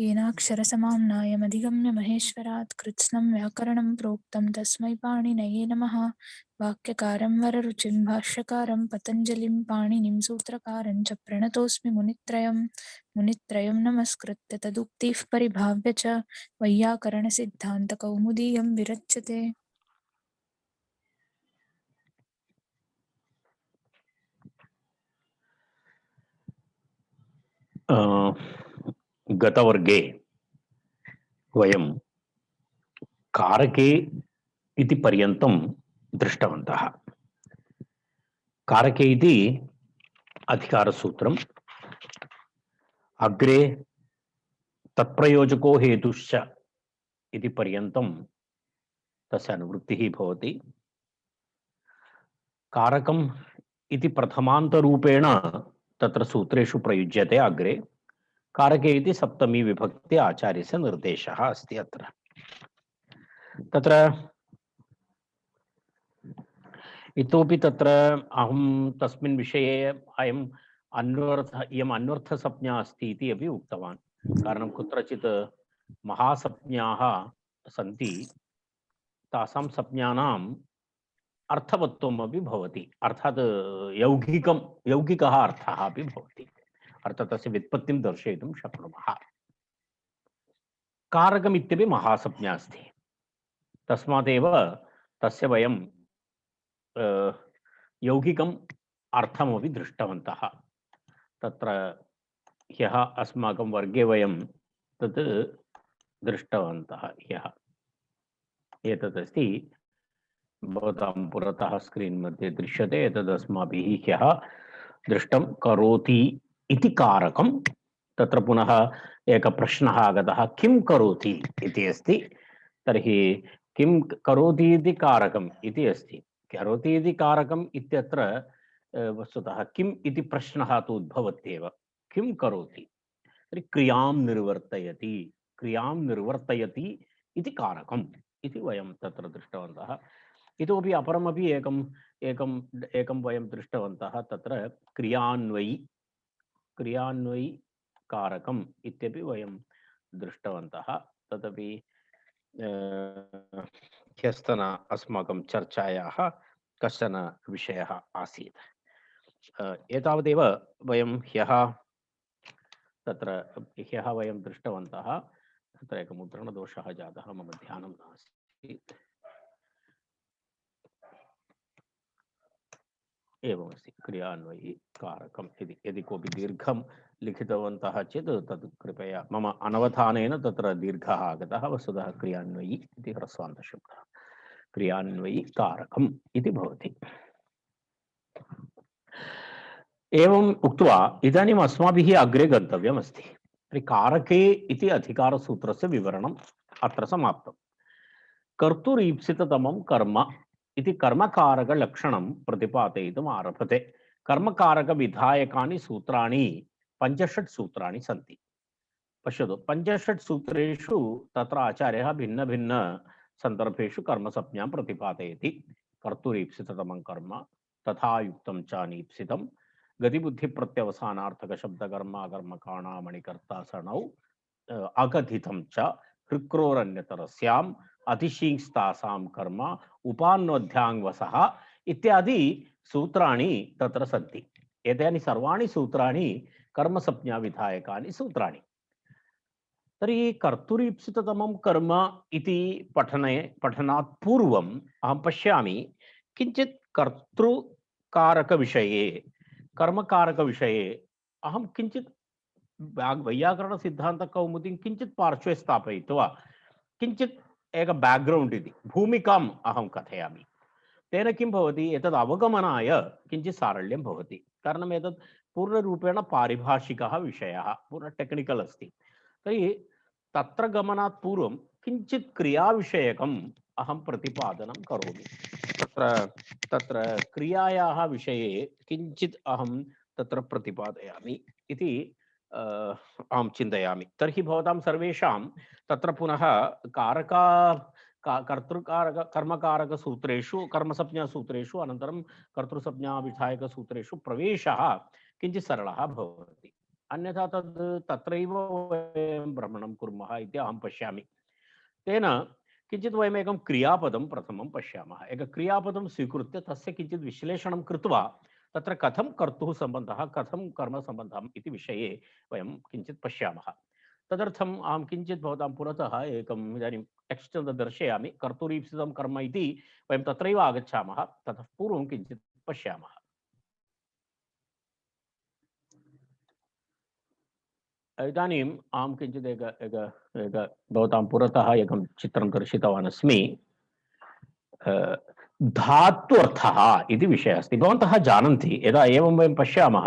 येनाक्षरसमाम्नायमधिगम्य महेश्वरात् कृत्स्नं व्याकरणं प्रोक्तं तस्मै पाणिनये नमः। वाक्यकारं वररुचिं भाष्यकारं पतञ्जलिं पाणिनिं सूत्रकारं च प्रणतोऽस्मि मुनित्रयं नमस्कृत्य तदुक्तिः परिभाव्य च वैयाकरणसिद्धान्तकौमुदीयं विरच्यते। गतवर्गे वयं कारके इति पर्यन्तं दृष्टवन्तः। कारके इति अधिकारसूत्रम्, अग्रे तत्प्रयोजको हेतुश्च इति पर्यन्तं तस्य अनुवृत्तिः भवति। कारकम् इति प्रथमान्तरूपेण तत्र सूत्रेषु प्रयुज्यते। अग्रे कारके इति सप्तमी विभक्ति आचार्यस्य निर्देशः अस्ति। तत्र इतोपि तत्र अहं तस्मिन् विषये इयम् अन्वर्थसंज्ञा अस्ति इति अपि उक्तवान्। कारणं कुत्रचित् महासंज्ञाः सन्ति, तासां संज्ञानाम् अर्थवत्त्वम् अपि भवति, अर्थात् यौगिकः अर्थः अपि भवति, अर्थात् तस्य व्युत्पत्तिं दर्शयितुं शक्नुमः। कारकम् इत्यपि महासंज्ञा अस्ति, तस्मादेव तस्य वयं यौगिकम् अर्थमपि दृष्टवन्तः। तत्र ह्यः अस्माकं वर्गे वयं तत् दृष्टवन्तः। ह्यः एतदस्ति भवतां पुरतः स्क्रीन् मध्ये दृश्यते। एतदस्माभिः ह्यः दृष्टं। करोति इति कारकं। तत्र पुनः एकः प्रश्नः आगतः, किं करोति इति अस्ति। तर्हि किं करोति इति कारकम् इति अस्ति। करोति इति कारकम् इत्यत्र वस्तुतः किम् इति प्रश्नः तु उद्भवत्येव। किं करोति तर्हि क्रियां निर्वर्तयति इति कारकम् इति वयं तत्र दृष्टवन्तः। इतोपि अपरमपि एकं वयं दृष्टवन्तः। तत्र क्रियान्वयी कारकम् इत्यपि वयं दृष्टवन्तः। तदपि ह्यस्तन अस्माकं चर्चायाः कश्चन विषयः आसीत्। एतावदेव वयं ह्यः वयं दृष्टवन्तः। तत्र एकः मुद्रणदोषः जातः, मम ध्यानं नास्ति। एवमस्ति, क्रियान्वयी कारकम् इति। यदि कोऽपि दीर्घं लिखितवन्तः चेत् तत् कृपया, मम अनवधानेन तत्र दीर्घः आगतः। वस्तुतः क्रियान्वयी इति ह्रस्वान्तशब्दः, क्रियान्वयी कारकम् इति भवति। एवम् उक्त्वा इदानीम् अस्माभिः अग्रे गन्तव्यमस्ति। तर्हि कारके इति अधिकारसूत्रस्य विवरणम् अत्र समाप्तम्। कर्तुरीप्सिततमं कर्म इति कर्मकारकलक्षणं प्रतिपादयितुम् आरभते। कर्मकारकविधायकानि सूत्राणि 5 सूत्राणि सन्ति। पश्यतु, 5 सूत्रेषु तत्र आचार्यः भिन्न सन्दर्भेषु कर्मसंज्ञां प्रतिपादयति। कर्तुरीप्सिततमं कर्म, तथा युक्तं च अनीप्सितं, गतिबुद्धिप्रत्यवसानार्थकशब्दकर्म अकर्मकाणामणिकर्तासरणौ अकथितं च हृक्रोरन्यतरस्याम् अतिशीस्तासां कर्म उपान्वध्याङ्वसः इत्यादि सूत्राणि तत्र सन्ति। एतानि सर्वाणि सूत्राणि कर्मसंज्ञाविधायकानि सूत्राणि। तर्हि कर्तुरीप्सिततमं कर्म इति पठनात् पूर्वम् अहं पश्यामि किञ्चित् कर्तृकारकविषये, कर्मकारकविषये अहं किञ्चित् वैयाकरणसिद्धान्तकौमुदीं किञ्चित् पार्श्वे स्थापयित्वा किञ्चित् एक बैकग्राउंड इति भूमिकाम् अहं कथयामि। तेन किं भवति, एतद् अवगमनाय किञ्चित् सारल्यं भवति। कारणम् एतत् पूर्णरूपेण पारिभाषिकः विषयः, पूर्ण टेक्निकल् अस्ति। तर्हि तत्र गमनात् पूर्वं किञ्चित् क्रियाविषयकम् अहं प्रतिपादनं करोमि। तत्र क्रियायाः विषये किञ्चित् अहं तत्र प्रतिपादयामि इति अहं चिन्तयामि। तर्हि भवतां सर्वेषां तत्र पुनः कर्तृकारक कर्मकारकसूत्रेषु, कर्मसंज्ञासूत्रेषु, अनन्तरं कर्तृसंज्ञाविधायकसूत्रेषु प्रवेशः किञ्चित् सरलः भवति। अन्यथा तद् तत्रैव वयं भ्रमणं कुर्मः इति अहं पश्यामि। तेन किञ्चित् वयम् एकं क्रियापदं प्रथमं पश्यामः। एकं क्रियापदं स्वीकृत्य तस्य किञ्चित् विश्लेषणं कृत्वा तत्र कथं कर्तुः सम्बन्धः, कथं कर्मसम्बन्धम् इति विषये वयं किञ्चित् पश्यामः। तदर्थम् अहं किञ्चित् भवतां पुरतः एकम् इदानीं टेक्स्ट् दर्शयामि। कर्तुरीप्सितं कर्म इति वयं तत्रैव आगच्छामः। ततः पूर्वं किञ्चित् पश्यामः। इदानीम् अहं किञ्चित् एक एक एक भवतां पुरतः एकं चित्रं दर्शितवान् अस्मि। धात्वर्थः इति विषयः अस्ति। भवन्तः जानन्ति यदा एवं वयं पश्यामः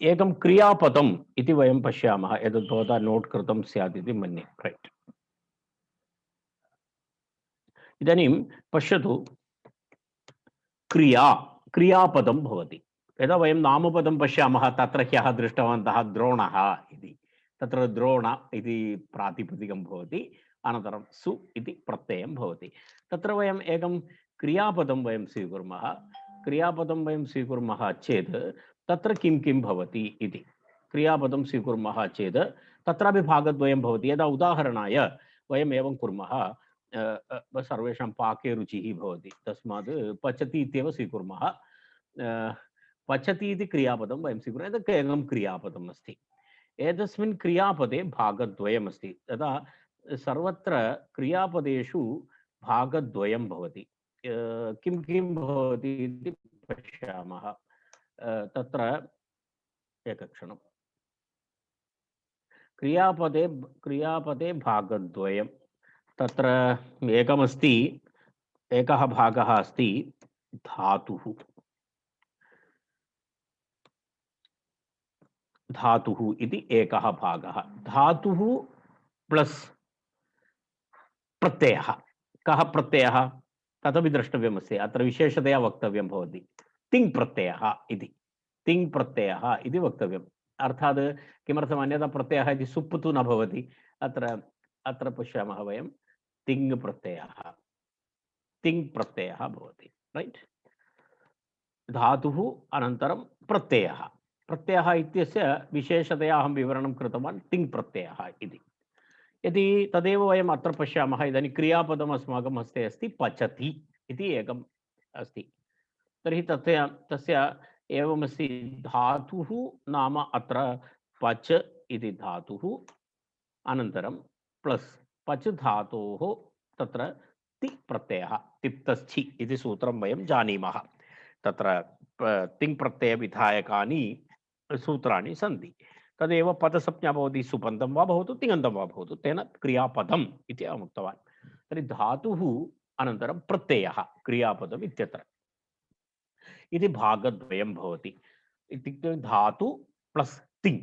एकं क्रियापदम् इति वयं पश्यामः। एतत् भवता नोट् कृतं स्यात् इति मन्ये। रैट्। इदानीं पश्यतु, क्रियापदं भवति। यदा वयं नामपदं पश्यामः तत्र ह्यः दृष्टवन्तः द्रोणः इति, तत्र द्रोण इति प्रातिपदिकं भवति, अनन्तरं सु इति प्रत्ययं भवति। तत्र वयम् एकं क्रियापदं वयं स्वीकुर्मः। क्रियापदं वयं स्वीकुर्मः चेत् तत्र किं किं भवति इति क्रियापदं स्वीकुर्मः चेत् तत्रापि भागद्वयं भवति। यदा उदाहरणाय वयम् एवं कुर्मः, सर्वेषां पाके रुचिः भवति, तस्मात् पचति इत्येव स्वीकुर्मः। पचति इति क्रियापदं वयं स्वीकुर्मः। एतत् एकं क्रियापदम् अस्ति। एतस्मिन् क्रियापदे भागद्वयमस्ति। यदा सर्वत्र क्रियापदेषु भागद्वयं भवति। किं किं भवति इति पश्यामः। तत्र एकक्षणं। क्रियापदे भागद्वयं। तत्र एकमस्ति, एकः भागः अस्ति धातुः। धातुः इति एकः भागः। धातुः प्लस प्रत्ययः। कः प्रत्ययः तदपि द्रष्टव्यमस्ति। अत्र विशेषतया वक्तव्यं भवति। तिङ् प्रत्ययः इति। तिङ् प्रत्ययः इति वक्तव्यम्। अर्थात् किमर्थम्, अन्यथा प्रत्ययः इति सुप् तु न भवति। अत्र पश्यामः वयं तिङ् प्रत्ययः, तिङ् प्रत्ययः भवति। रैट्। धातुः अनन्तरं प्रत्ययः। प्रत्ययः इत्यस्य विशेषतया अहं विवरणं कृतवान्, तिङ् प्रत्ययः इति। यदि तदेव वयम् अत्र पश्यामः, इदानीं क्रियापदम् अस्माकं हस्ते अस्ति, पचति इति एकम् अस्ति। तर्हि तस्य एवमस्ति, धातुः नाम अत्र पच इति धातुः, अनन्तरं प्लस् पच धातोः तत्र ति प्रत्ययः, तिप्तस्थि इति सूत्रं वयं जानीमः। तत्र तिङ् प्रत्ययविधायकानि सूत्राणि सन्ति। तदेव पदसंज्ञा भवति, सुबन्धं वा भवतु तिङन्तं वा भवतु, तेन क्रियापदम् इति अहम् उक्तवान्। तर्हि धातुः अनन्तरं प्रत्ययः क्रियापदम् इत्यत्र इति भागद्वयं भवति। इत्युक्ते धातु प्लस् तिङ्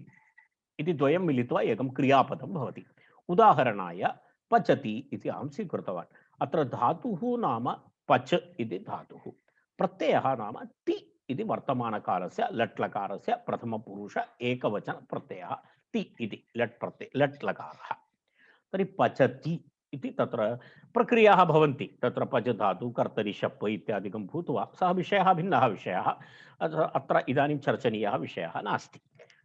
इति द्वयं मिलित्वा एकं क्रियापदं भवति। उदाहरणाय पचति इति अहं स्वीकृतवान्। अत्र धातुः नाम पच इति धातुः, प्रत्ययः नाम ति इति वर्तमानकालस्य लट्लकारस्य प्रथमपुरुष एकवचन प्रत्ययः ति इति लट् लकारः। तर्हि पचति इति तत्र प्रक्रियाः भवन्ति। तत्र पच धातु कर्तरि शप् इत्यादिकं भूत्वा सः विषयः भिन्नः विषयः, अत्र इदानीं चर्चनीयः विषयः नास्ति।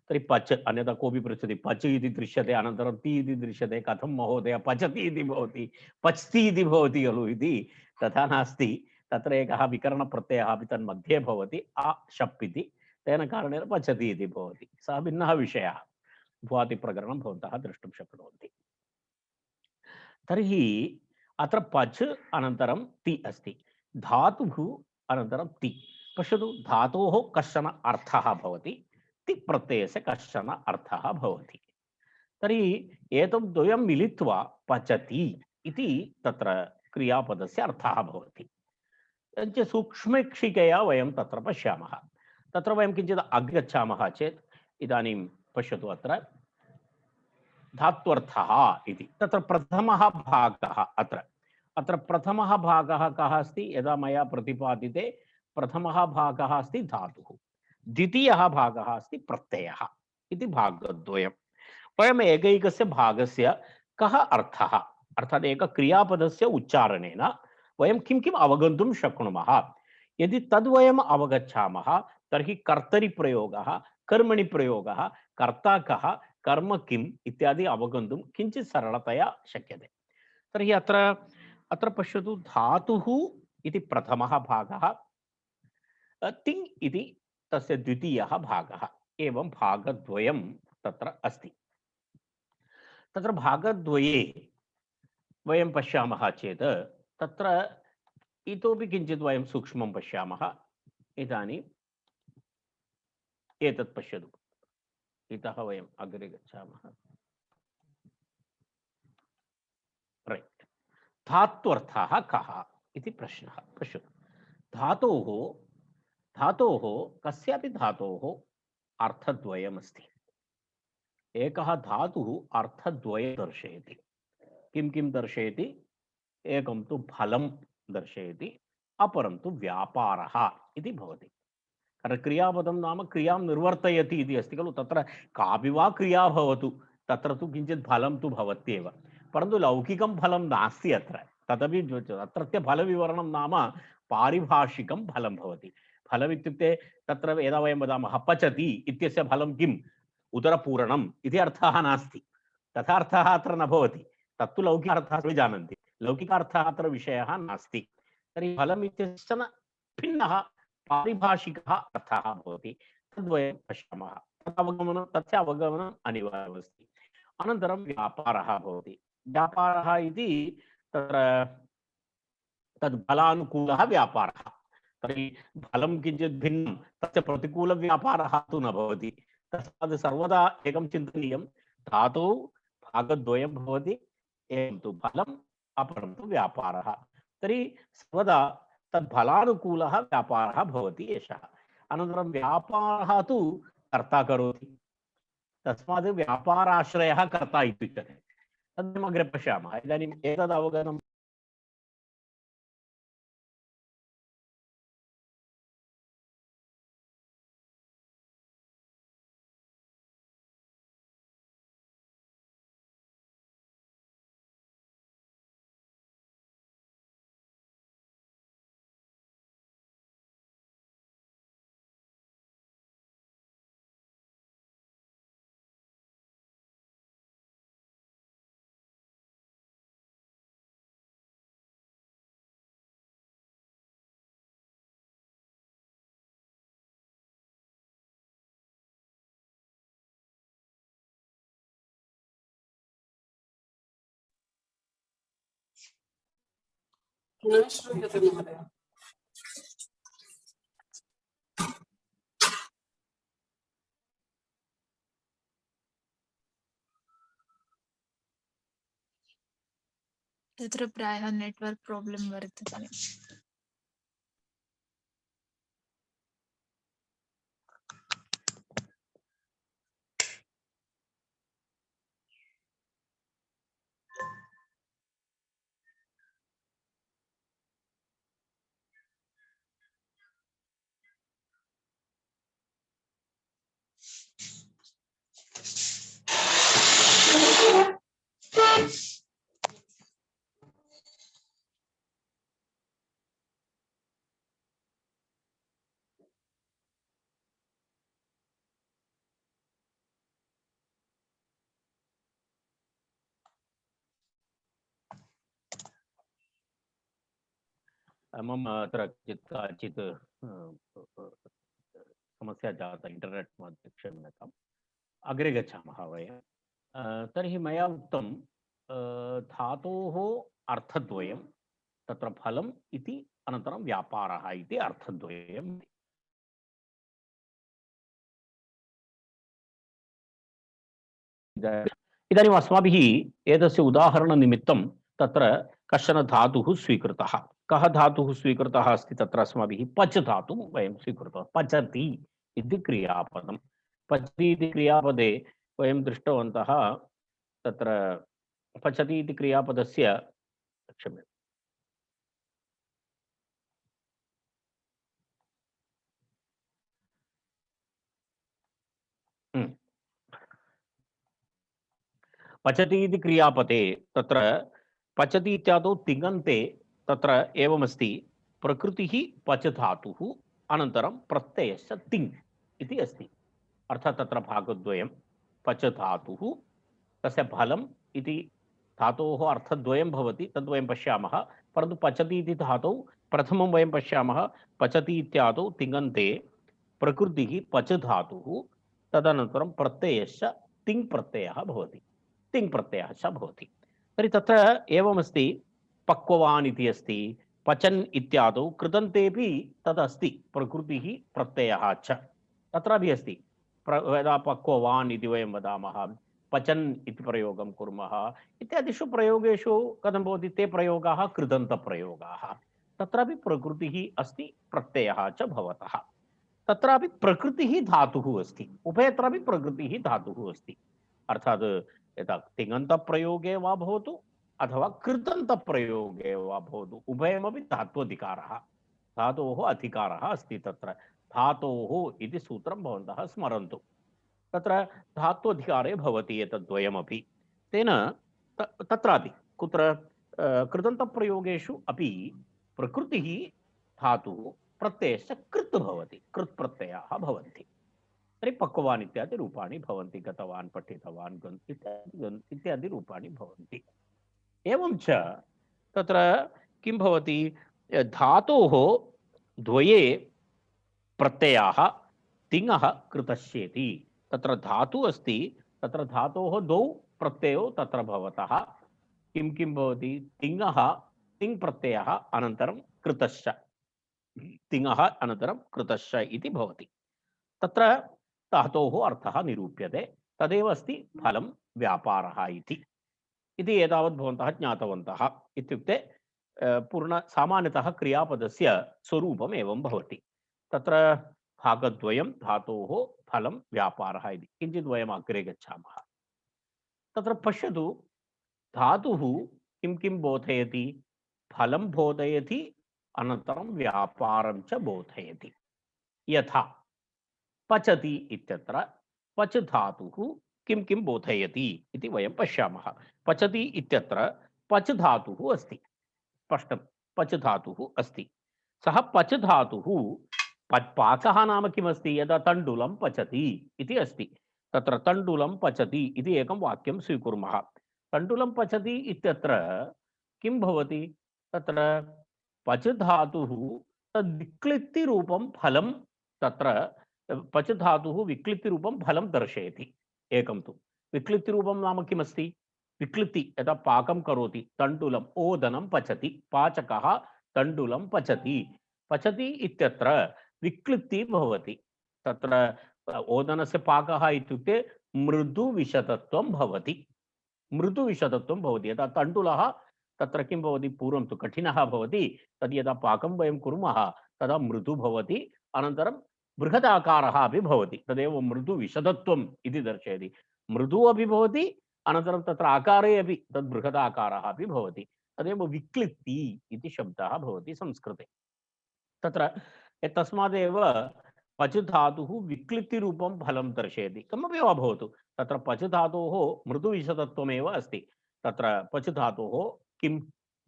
तर्हि पच, अन्यथा कोऽपि पृच्छति पच इति दृश्यते, अनन्तरं ति इति दृश्यते, कथं महोदय पचति इति भवति, पच्ति इति भवति खलु इति। तथा नास्ति। तत्र एकः विकरणप्रत्ययः अपि तन्मध्ये भवति, आ शप् इति, तेन कारणेन पचति इति भवति। सः भिन्नः विषयः। भुवादिप्रकरणं भवन्तः द्रष्टुं शक्नुवन्ति। तर्हि अत्र पच अनन्तरं ति अस्ति, धातुः अनन्तरं ति। पश्यतु, धातोः कश्चन अर्थः भवति, ति प्रत्ययस्य कश्चन अर्थः भवति। तर्हि एतत् द्वयं मिलित्वा पचति इति तत्र क्रियापदस्य अर्थः भवति। किञ्चित् सूक्ष्मेक्षिकया वयं तत्र पश्यामः। तत्र वयं किञ्चित् अग्रे गच्छामः चेत्, इदानीं पश्यतु, धात्वर्थः इति तत्र प्रथमः भागः, अत्र प्रथमः भागः कः अस्ति, यदा मया प्रतिपादिते प्रथमः भागः अस्ति धातुः, द्वितीयः भागः अस्ति प्रत्ययः इति भागद्वयं। वयम् एकैकस्य भागस्य कः अर्थः, अर्थात् एकक्रियापदस्य उच्चारणेन वयं किं किम् अवगन्तुं शक्नुमः। यदि तद्वयम् अवगच्छामः तर्हि कर्तरिप्रयोगः कर्मणि प्रयोगः, कर्ता कः, कर्म किम् इत्यादि अवगन्तुं किञ्चित् सरलतया शक्यते। तर्हि अत्र अत्र पश्यतु, धातुः इति प्रथमः भागः, तिङ् इति तस्य द्वितीयः भागः, एवं भागद्वयं तत्र अस्ति। तत्र भागद्वये वयं पश्यामः चेत् तत्र इतोपि किञ्चित् वयं सूक्ष्मं पश्यामः। इदानीम् एतत् पश्यतु, इतः वयम् अग्रे गच्छामः। रैट्, धात्वर्थः कः इति प्रश्नः। पश्यतु, धातोः धातोः कस्यापि धातोः अर्थद्वयमस्ति। एकः धातुः अर्थद्वयं दर्शयति। किं किं दर्शयति? एकं तु फलं दर्शयति, अपरं तु व्यापारः इति भवति। कारण क्रियापदं नाम क्रियां निर्वर्तयति इति अस्ति खलु। तत्र कापि वा क्रिया भवतु, तत्र तु किञ्चित् फलं तु भवत्येव, परन्तु लौकिकं फलं नास्ति अत्र। तदपि अत्रत्य फलविवरणं नाम पारिभाषिकं फलं भवति। फलमित्युक्ते तत्र यदा वयं वदामः पचति इत्यस्य फलं किम्? उदरपूरणम् इति अर्थः नास्ति। तथा अर्थः अत्र न भवति। तत्तु लौकिकार्थः सर्वे जानन्ति, लौकिकार्थः अत्र विषयः नास्ति। तर्हि फलम् इत्यस्य भिन्नः पारिभाषिकः अर्थः भवति। तद्वयं पश्यामः। तस्य अवगमनम् अनिवार्यमस्ति। अनन्तरं व्यापारः भवति। व्यापारः इति तत्र तद् फलानुकूलः व्यापारः। तर्हि फलं किञ्चित् भिन्नं, तस्य प्रतिकूलव्यापारः तु न भवति। तस्मात् सर्वदा एकं चिन्तनीयं, धातौ भागद्वयं भवति, एकं तु फलम्, अपरं तु व्यापारः। तर्हि सर्वदा तद्फलानुकूलः व्यापारः भवति एषः। अनन्तरं व्यापारः तु कर्ता करोति, तस्मात् व्यापाराश्रयः कर्ता इत्युच्यते। तद् अग्रे पश्यामः। इदानीम् एतद् अवगतं न श्रूयते महोदय। तत्र प्रायः नेट्वर्क् प्राब्लम् वर्तते। मम अत्र काचित् समस्या जाता इंटरनेट मध्ये, क्षम्यताम्। अग्रे गच्छामः वयं। तर्हि मया उक्तं धातोः अर्थद्वयं, तत्र फलम् इति, अनन्तरं व्यापारः इति अर्थद्वयम्। इदानीम् अस्माभिः एतस्य उदाहरणनिमित्तं तत्र कश्चन धातुः स्वीकृतः। कः धातुः स्वीकृतः अस्ति? तत्र अस्माभिः पच धातुः वयं स्वीकृतवन्तः। पचति इति क्रियापदं। पचति इति क्रियापदे वयं दृष्टवन्तः, तत्र पचति इति क्रियापदस्य, क्षम्यताम्, पचति इति क्रियापदे तत्र पचति इत्यादौ तिङन्ते तत्र एवमस्ति, प्रकृतिः पच धातुः, अनन्तरं प्रत्ययस्य तिङ् इति अस्ति। अर्थात् तत्र भागद्वयं पच धातुः तस्य फलम् इति धातोः अर्थद्वयं भवति तद्वयं पश्यामः परन्तु पचति इति धातौ प्रथमं वयं पश्यामः पचति इत्यादौ तिङन्ते प्रकृतिः पच धातुः तदनन्तरं प्रत्ययश्च तिङ् प्रत्ययः भवति तिङ् प्रत्ययः च भवति तर्हि तत्र एवमस्ति पक्ववान् इति अस्ति पचन् इत्यादौ कृदन्तेपि तदस्ति प्रकृतिः प्रत्ययः च तत्रापि अस्ति यदा पक्ववान् इति वयं वदामः पचन् इति प्रयोगं कुर्मः इत्यादिषु प्रयोगेषु कथं भवति ते प्रयोगाः कृदन्तप्रयोगाः तत्रापि प्रकृतिः अस्ति प्रत्ययः च भवतः तत्रापि प्रकृतिः धातुः अस्ति उभयत्रापि प्रकृतिः धातुः अस्ति अर्थात् यदा तिङन्तप्रयोगे वा भवतु अथवा कृदन्तप्रयोगे वा भवतु उभयमपि धात्वधिकारः धातोः अधिकारः अस्ति तत्र धातोः इति सूत्रं भवन्तः स्मरन्तु तत्र धात्वधिकारे भवति एतद्वयमपि तेन तत्रापि कुत्र कृदन्तप्रयोगेषु अपि प्रकृतिः धातुः प्रत्ययश्च कृत् भवति कृत् प्रत्ययाः भवन्ति तर्हि पक्ववान् इत्यादि रूपाणि भवन्ति गतवान् पठितवान् इत्यादि रूपाणि भवन्ति एवं च तत्र किं भवति धातोः द्वये प्रत्ययाः तिङः कृतश्चेति तत्र धातुः अस्ति तत्र धातोः द्वौ प्रत्ययौ तत्र भवतः किं किं भवति तिङः तिङ् प्रत्ययः अनन्तरं कृतश्च तिङः अनन्तरं कृतश्च इति भवति तत्र धातोः अर्थः निरूप्यते तदेव अस्ति फलं व्यापारः इति एतावत् भवन्तः ज्ञातवन्तः इत्युक्ते पूर्ण सामान्यतः क्रियापदस्य स्वरूपम् एवं भवति तत्र भागद्वयं धातोः फलं व्यापारः इति किञ्चित् वयम् अग्रे गच्छामः तत्र पश्यतु धातुः किं किं बोधयति फलं बोधयति अनन्तरं व्यापारं च बोधयति यथा पचति इत्यत्र पच धातुः किं किं बोधयति इति वयं पश्यामः पचति इत्यत्र पच धातुः अस्ति स्पष्टं पच धातुः अस्ति सः पच धातुः पाकः नाम किमस्ति यदा तण्डुलं पचति इति अस्ति तत्र तण्डुलं पचति इति एकं वाक्यं स्वीकुर्मः तण्डुलं पचति इत्यत्र किं भवति तत्र पच धातुः तद् विक्लित्तिरूपं फलं तत्र पच धातुः विक्लित्तिरूपं फलं दर्शयति एकं तु विक्लित्तिरूपं नाम किमस्ति विक्लित्ति यदा पाकं करोति तण्डुलम् ओदनं पचति पाचकः तण्डुलं पचति पचति इत्यत्र विक्लित्ति भवति तत्र ओदनस्य पाकः इत्युक्ते मृदुविशतत्वं भवति मृदुविशतत्वं भवति यदा तण्डुलः तत्र किं भवति पूर्वं तु कठिनः भवति तद् यदा पाकं वयं कुर्मः तदा मृदु भवति अनन्तरं बृहदाकारः अपि भवति तदेव मृदुविशदत्वम् इति दर्शयति मृदु अपि भवति अनन्तरं तत्र आकारे अपि तद् बृहदाकारः अपि भवति तदेव विक्लित्ति इति शब्दः भवति संस्कृते तत्र तस्मादेव पच धातुः विक्लित्तिरूपं फलं दर्शयति कमपि वा भवतु तत्र पच धातोः मृदुविशदत्वमेव अस्ति तत्र पच धातोः किं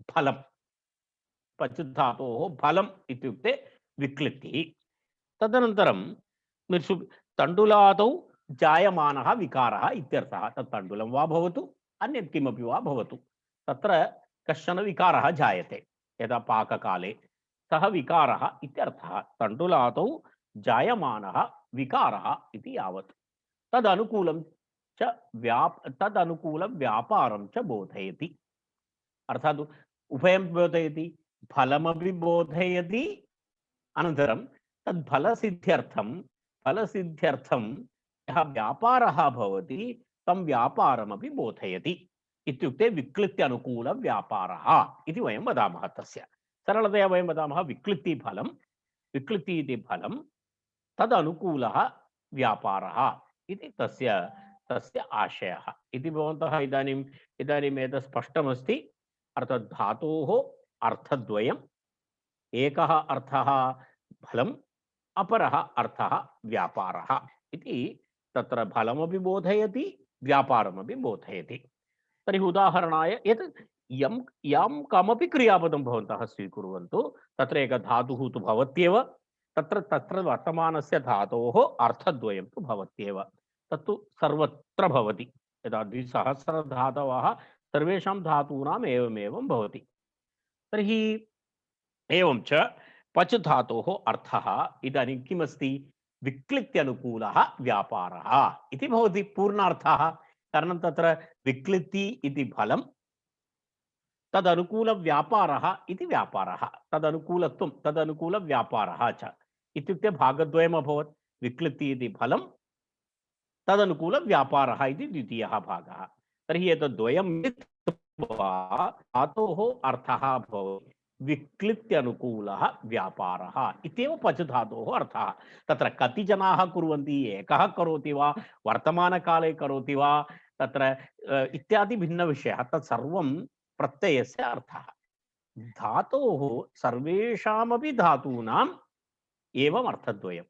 फलं पच धातोः फलम् इत्युक्ते विक्लित्तिः तदनन्तरं तण्डुलादौ जायमानः विकारः इत्यर्थः तत् तण्डुलं वा भवतु अन्यत् किमपि वा भवतु तत्र कश्चन विकारः जायते यदा पाककाले सः विकारः इत्यर्थः तण्डुलादौ जायमानः विकारः इति यावत् तदनुकूलं च तदनुकूलं व्यापारं च बोधयति अर्थात् उभयं बोधयति फलमपि बोधयति अनन्तरं तद् फलसिद्ध्यर्थं यः व्यापारः भवति तं व्यापारमपि बोधयति इत्युक्ते विक्लित्त्यनुकूलव्यापारः इति वयं वदामः तस्य सरलतया वयं वदामः विक्लित्तिफलं विक्लित्ति इति फलं तदनुकूलः व्यापारः इति तस्य आशयः इति भवन्तः इदानीम् एतत् स्पष्टमस्ति अर्थात् धातोः अर्थद्वयम् एकः अर्थः फलम् अपरः अर्थः व्यापारः इति तत्र फलमपि बोधयति व्यापारमपि बोधयति तर्हि उदाहरणाय एतत् यं कमपि क्रियापदं भवन्तः स्वीकुर्वन्तु तत्र एकः धातुः तु भवत्येव तत्र तत्र वर्तमानस्य धातोः अर्थद्वयं तु भवत्येव, तत्तु सर्वत्र भवति। यदा द्विसहस्रधातवः सर्वेषां धातूनाम् एवमेवं भवति। तर्हि एवं च पच धातोः अर्थः इदानीं किमस्ति? विक्लित्यनुकूलः व्यापारः इति भवति पूर्णार्थः। कारणं तत्र विक्लित्ति इति फलं, तदनुकूलव्यापारः इति व्यापारः, तदनुकूलत्वं तदनुकूलव्यापारः च इत्युक्ते भागद्वयम् अभवत्। विक्लित्ति इति फलं, तदनुकूलव्यापारः इति द्वितीयः भागः। तर्हि एतद्द्वयं मिलित्वा धातोः अर्थः भवति विक्लित्यनुकूलः व्यापारः इत्येव पच धातोः अर्थः। तत्र कति जनाः कुर्वन्ति, एकः करोति वा, वर्तमानकाले करोति वा, तत्र इत्यादि भिन्नविषयः, तत्सर्वं प्रत्ययस्य अर्थः। धातोः सर्वेषामपि धातूनाम् एवम् अर्थद्वयं,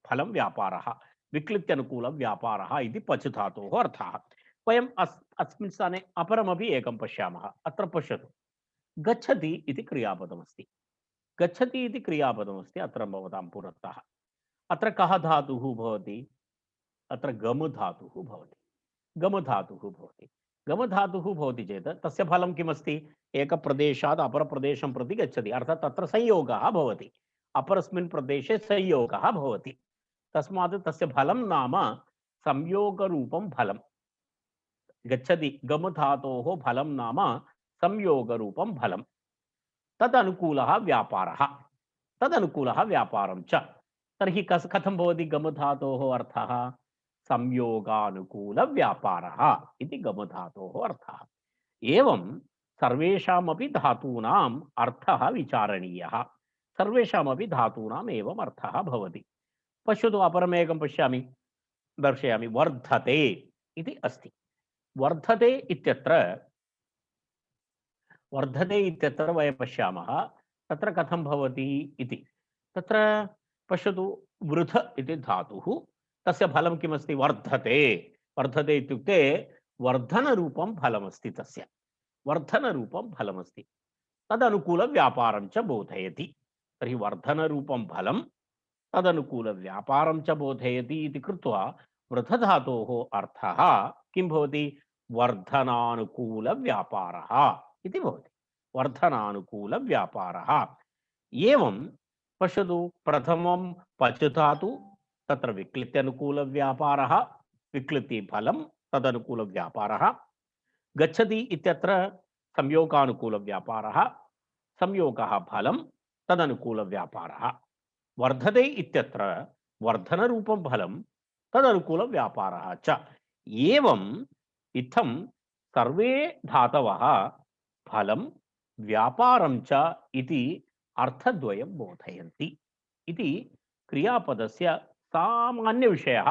फलं व्यापारः, विक्लित्यनुकूलव्यापारः इति पच धातोः अर्थः। वयम् अस्मिन् स्थाने अपरमपि एकं पश्यामः। अत्र पश्यतु, गच्छति इति क्रियापदमस्ति। गच्छति इति क्रियापदमस्ति अत्र भवतां पुरतः। अत्र कः धातुः भवति? अत्र गम धातुः भवति। गम धातुः भवति। गम धातुः भवति चेत् तस्य फलं किमस्ति? एकप्रदेशात् अपरप्रदेशं प्रति गच्छति, अर्थात् तत्र संयोगः भवति, अपरस्मिन् प्रदेशे संयोगः भवति। तस्मात् तस्य फलं नाम संयोगरूपं फलं। गच्छति गम धातोः फलं नाम संयोगरूपं फलं। तदनुकूलः व्यापारः, तदनुकूलः व्यापारं च। तर्हि कथं भवति गम धातोः अर्थः? संयोगानुकूलव्यापारः इति गम धातोः अर्थः। एवं सर्वेषामपि धातूनाम् अर्थः विचारणीयः। सर्वेषामपि धातूनाम् एवम् अर्थः भवति। पश्यतु, अपरमेकं पश्यामि, दर्शयामि। वर्धते इति अस्ति। वर्धते इत्यत्र वयं पश्यामः तत्र कथं भवति इति। तत्र पश्यतु, वृथ इति धातुः, तस्य फलं किमस्ति? वर्धते। वर्धते इत्युक्ते वर्धनरूपं फलमस्ति, तस्य वर्धनरूपं फलमस्ति, तदनुकूलव्यापारं च बोधयति। तर्हि वर्धनरूपं फलं तदनुकूलव्यापारं च बोधयति इति कृत्वा वृथधातोः अर्थः किं भवति? वर्धनानुकूलव्यापारः इति भवति। वर्धनानुकूलव्यापारः। एवं पश्यतु, प्रथमं पच धातु, तत्र विक्लित्यनुकूलव्यापारः, विक्लित्तिफलं तदनुकूलव्यापारः। गच्छति इत्यत्र संयोगानुकूलव्यापारः, संयोगः फलं तदनुकूलव्यापारः। वर्धते इत्यत्र वर्धनरूपं फलं तदनुकूलव्यापारः च। एवम् इत्थं सर्वे धातवः फलं व्यापारं च इति अर्थद्वयं बोधयन्ति इति क्रियापदस्य सामान्यविषयः।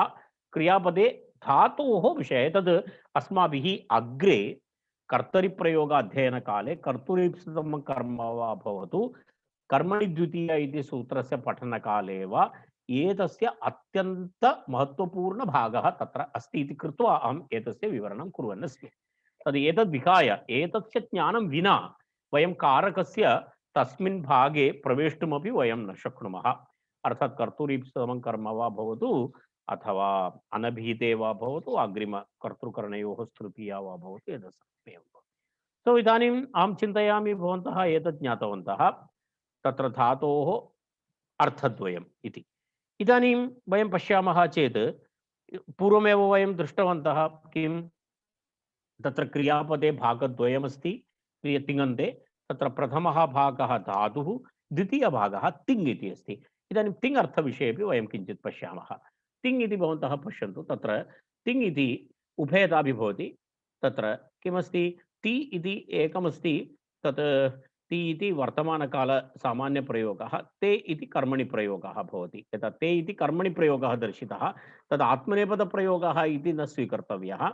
क्रियापदे धातोः विषये तद् अस्माभिः अग्रे कर्तरिप्रयोगाध्ययनकाले कर्तुरीप्सितं कर्म वा भवतु, कर्मणि द्वितीय इति सूत्रस्य पठनकाले वा एतस्य अत्यन्त महत्त्वपूर्णभागः तत्र अस्ति इति कृत्वा अहम् एतस्य विवरणं कुर्वन् अस्मि। तद् एतद्विहाय एतस्य ज्ञानं विना वयं कारकस्य तस्मिन् भागे प्रवेष्टुमपि वयं न शक्नुमः। अर्थात् कर्तुरीप्सितं कर्म वा भवतु अथवा अनभिहिते वा भवतु, अग्रिमकर्तृकरणयोः स्तृतीया वा भवतु, एतत्सर्वमेव भवति। सो इदानीम् अहं चिन्तयामि भवन्तः एतत् ज्ञातवन्तः, तत्र धातोः अर्थद्वयम् इति। इदानीं वयं पश्यामः चेत् पूर्वमेव वयं दृष्टवन्तः किं, तत्र क्रियापदे भागद्वयमस्ति तिङन्ते। तत्र प्रथमः भागः धातुः, द्वितीयभागः तिङ् इति अस्ति। इदानीं तिङ् अर्थविषये वयं किञ्चित् पश्यामः। तिङ् इति भवन्तः पश्यन्तु, तत्र तिङ् इति उभयतापि भवति। तत्र किमस्ति? ति इति एकमस्ति, तत् ति इति वर्तमानकाल सामान्यप्रयोगः, ते इति कर्मणि प्रयोगः भवति। यदा ते इति कर्मणि प्रयोगः दर्शितः, तद् आत्मनेपदप्रयोगः इति न स्वीकर्तव्यः।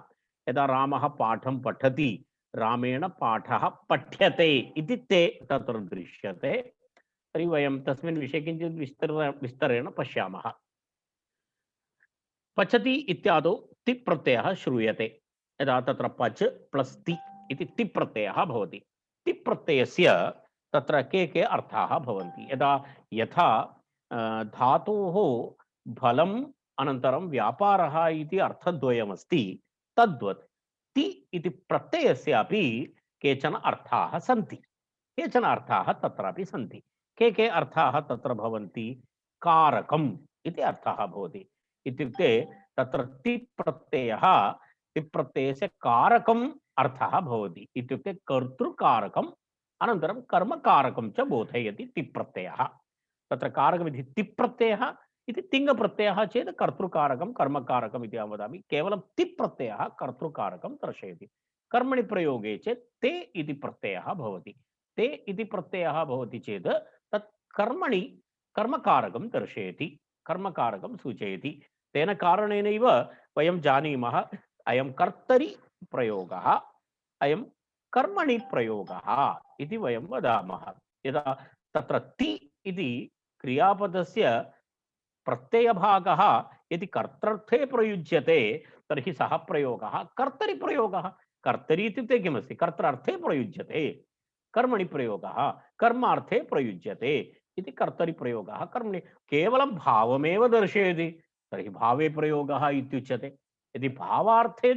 यदा रामः पाठं पठति, रामेण पाठः पठ्यते इति ते तत्र दृश्यते। तर्हि वयं तस्मिन् विषये किञ्चित् विस्तरेण पश्यामः। पचति इत्यादौ ति प्रत्ययः श्रूयते। यदा तत्र पच प्लस् ति इति ति प्रत्ययः भवति। ति प्रत्ययस्य तत्र के अर्थाः भवन्ति? यथा धातोः फलम् अनन्तरं व्यापारः इति अर्थद्वयमस्ति। तद्वत् ति इति प्रत्ययस्यापि केचन अर्थाः सन्ति, केचन अर्थाः तत्रापि सन्ति। के अर्थाः तत्र भवन्ति? कारकम् इति अर्थः भवति। इत्युक्ते तत्र ति प्रत्ययस्य कारकम् अर्थः भवति। इत्युक्ते कर्तृकारकम् अनन्तरं कर्मकारकं च बोधयति ति प्रत्ययः। तत्र कारकमिति ति प्रत्ययः इति तिङ्प्रत्ययः चेत् कर्तृकारकं कर्मकारकम् इति अहं वदामि। केवलं ति प्रत्ययः कर्तृकारकं दर्शयति। कर्मणि प्रयोगे चेत् ते इति प्रत्ययः भवति। ते इति प्रत्ययः भवति चेत् तत् कर्मणि कर्मकारकं दर्शयति, कर्मकारकं सूचयति। तेन कारणेनैव वयं जानीमः अयं कर्तरि प्रयोगः, अयं कर्मणि प्रयोगः इति वयं वदामः। यदा तत्र ति इति क्रियापदस्य प्रत्ययभागः यदि कर्तृर्थे प्रयुज्यते तर्हि सः प्रयोगः कर्तरि प्रयोगः। कर्तरि इत्युक्ते किमस्ति? कर्त्रार्थे प्रयुज्यते। कर्मणि प्रयोगः कर्मार्थे प्रयुज्यते इति कर्तरि प्रयोगः। कर्मणि केवलं भावमेव दर्शयति तर्हि भावे प्रयोगः इत्युच्यते। यदि भावार्थे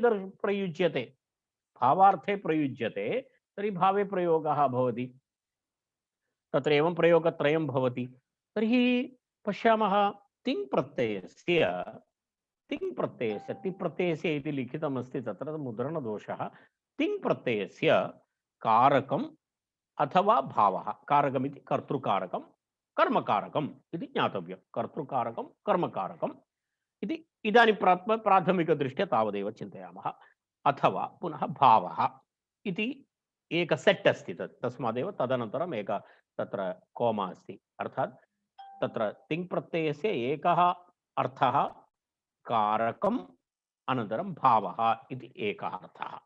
प्रयुज्यते तर्हि भावे प्रयोगः भवति। तत्र एवं प्रयोगत्रयं भवति। तर्हि पश्यामः तिङ् प्रत्ययस्य ति प्रत्ययस्य इति लिखितमस्ति, तत्र मुद्रणदोषः। तिङ् प्रत्ययस्य कारकम् अथवा भावः, कारकमिति कर्तृकारकं कर्मकारकम् इति ज्ञातव्यं। कर्तृकारकं कर्मकारकम् इति इदानीं प्राथमिकदृष्ट्या तावदेव चिन्तयामः। अथवा पुनः भावः इति एक सेट् अस्ति तस्मादेव तदनन्तरम् एक तत्र कोमा अस्ति। अर्थात् तत्र तिङ् प्रत्ययस्य एकः अर्थः कारकम् अनन्तरं भावः इति एकः अर्थः।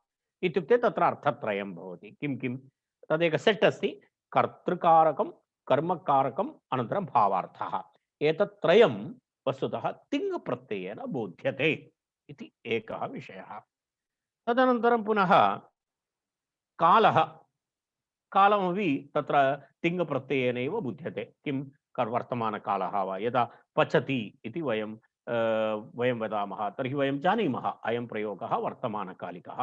इत्युक्ते तत्र अर्थत्रयं भवति। किं किं? तदेक सेट् अस्ति। कर्तृकारकं कर्मकारकम् अनन्तरं भावार्थः। एतत् त्रयं वस्तुतः तिङ् प्रत्ययेन बोध्यते इति एकः विषयः। तदनन्तरं पुनः कालः, कालमपि तत्र तिङ् प्रत्ययेनैव बुध्यते। किं? वर्तमानकालः वा। यदा पचति इति वयं वदामः तर्हि वयं जानीमः अयं प्रयोगः वर्तमानकालिकः।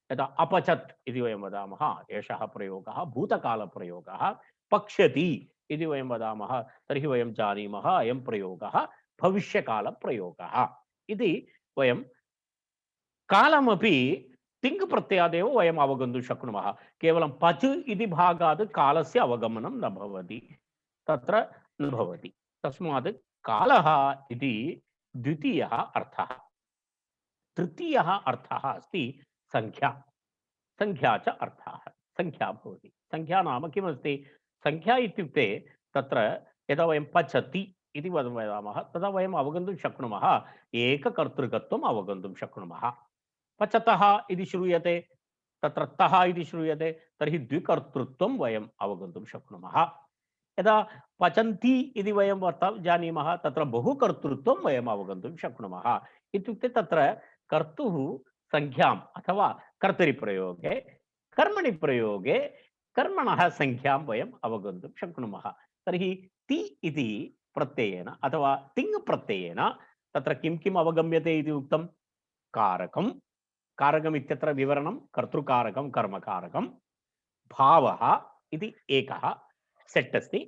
यदा अपचत् इति वयं वदामः एषः प्रयोगः भूतकालप्रयोगः। पक्ष्यति इति वयं वदामः तर्हि वयं जानीमः अयं प्रयोगः भविष्यकालप्रयोगः इति। वयं कालमपि तिङ् प्रत्ययादेव वयम् अवगन्तुं शक्नुमः। केवलं पच् इति भागात् कालस्य अवगमनं न भवति, तत्र न भवति। तस्मात् कालः इति द्वितीयः अर्थः। तृतीयः अर्थः अस्ति संख्या। संख्या च अर्थः संख्या भवति। संख्या नाम किमस्ति? संख्या इत्युक्ते तत्र यदा वयं पचति इति वदामः तदा वयम् अवगन्तुं शक्नुमः, एककर्तृकत्वम् अवगन्तुं शक्नुमः। पचतः इति श्रूयते, तत्र तः इति श्रूयते, तर्हि द्विकर्तृत्वं वयम् अवगन्तुं शक्नुमः। यदा पचन्ति इति वयं जानीमः तत्र बहुकर्तृत्वं वयम् अवगन्तुं शक्नुमः। इत्युक्ते तत्र कर्तुः संख्याम् अथवा कर्तरिप्रयोगे कर्मणि प्रयोगे कर्मणः संख्यां वयम् अवगन्तुं शक्नुमः। तर्हि ति इति प्रत्ययेन अथवा तिङ् प्रत्ययेन तत्र किं किम् अवगम्यते इति उक्तं? कारकं, कारकम् इत्यत्र विवरणं कर्तृकारकं कर्मकारकं, भावः इति एकः सेट् अस्ति।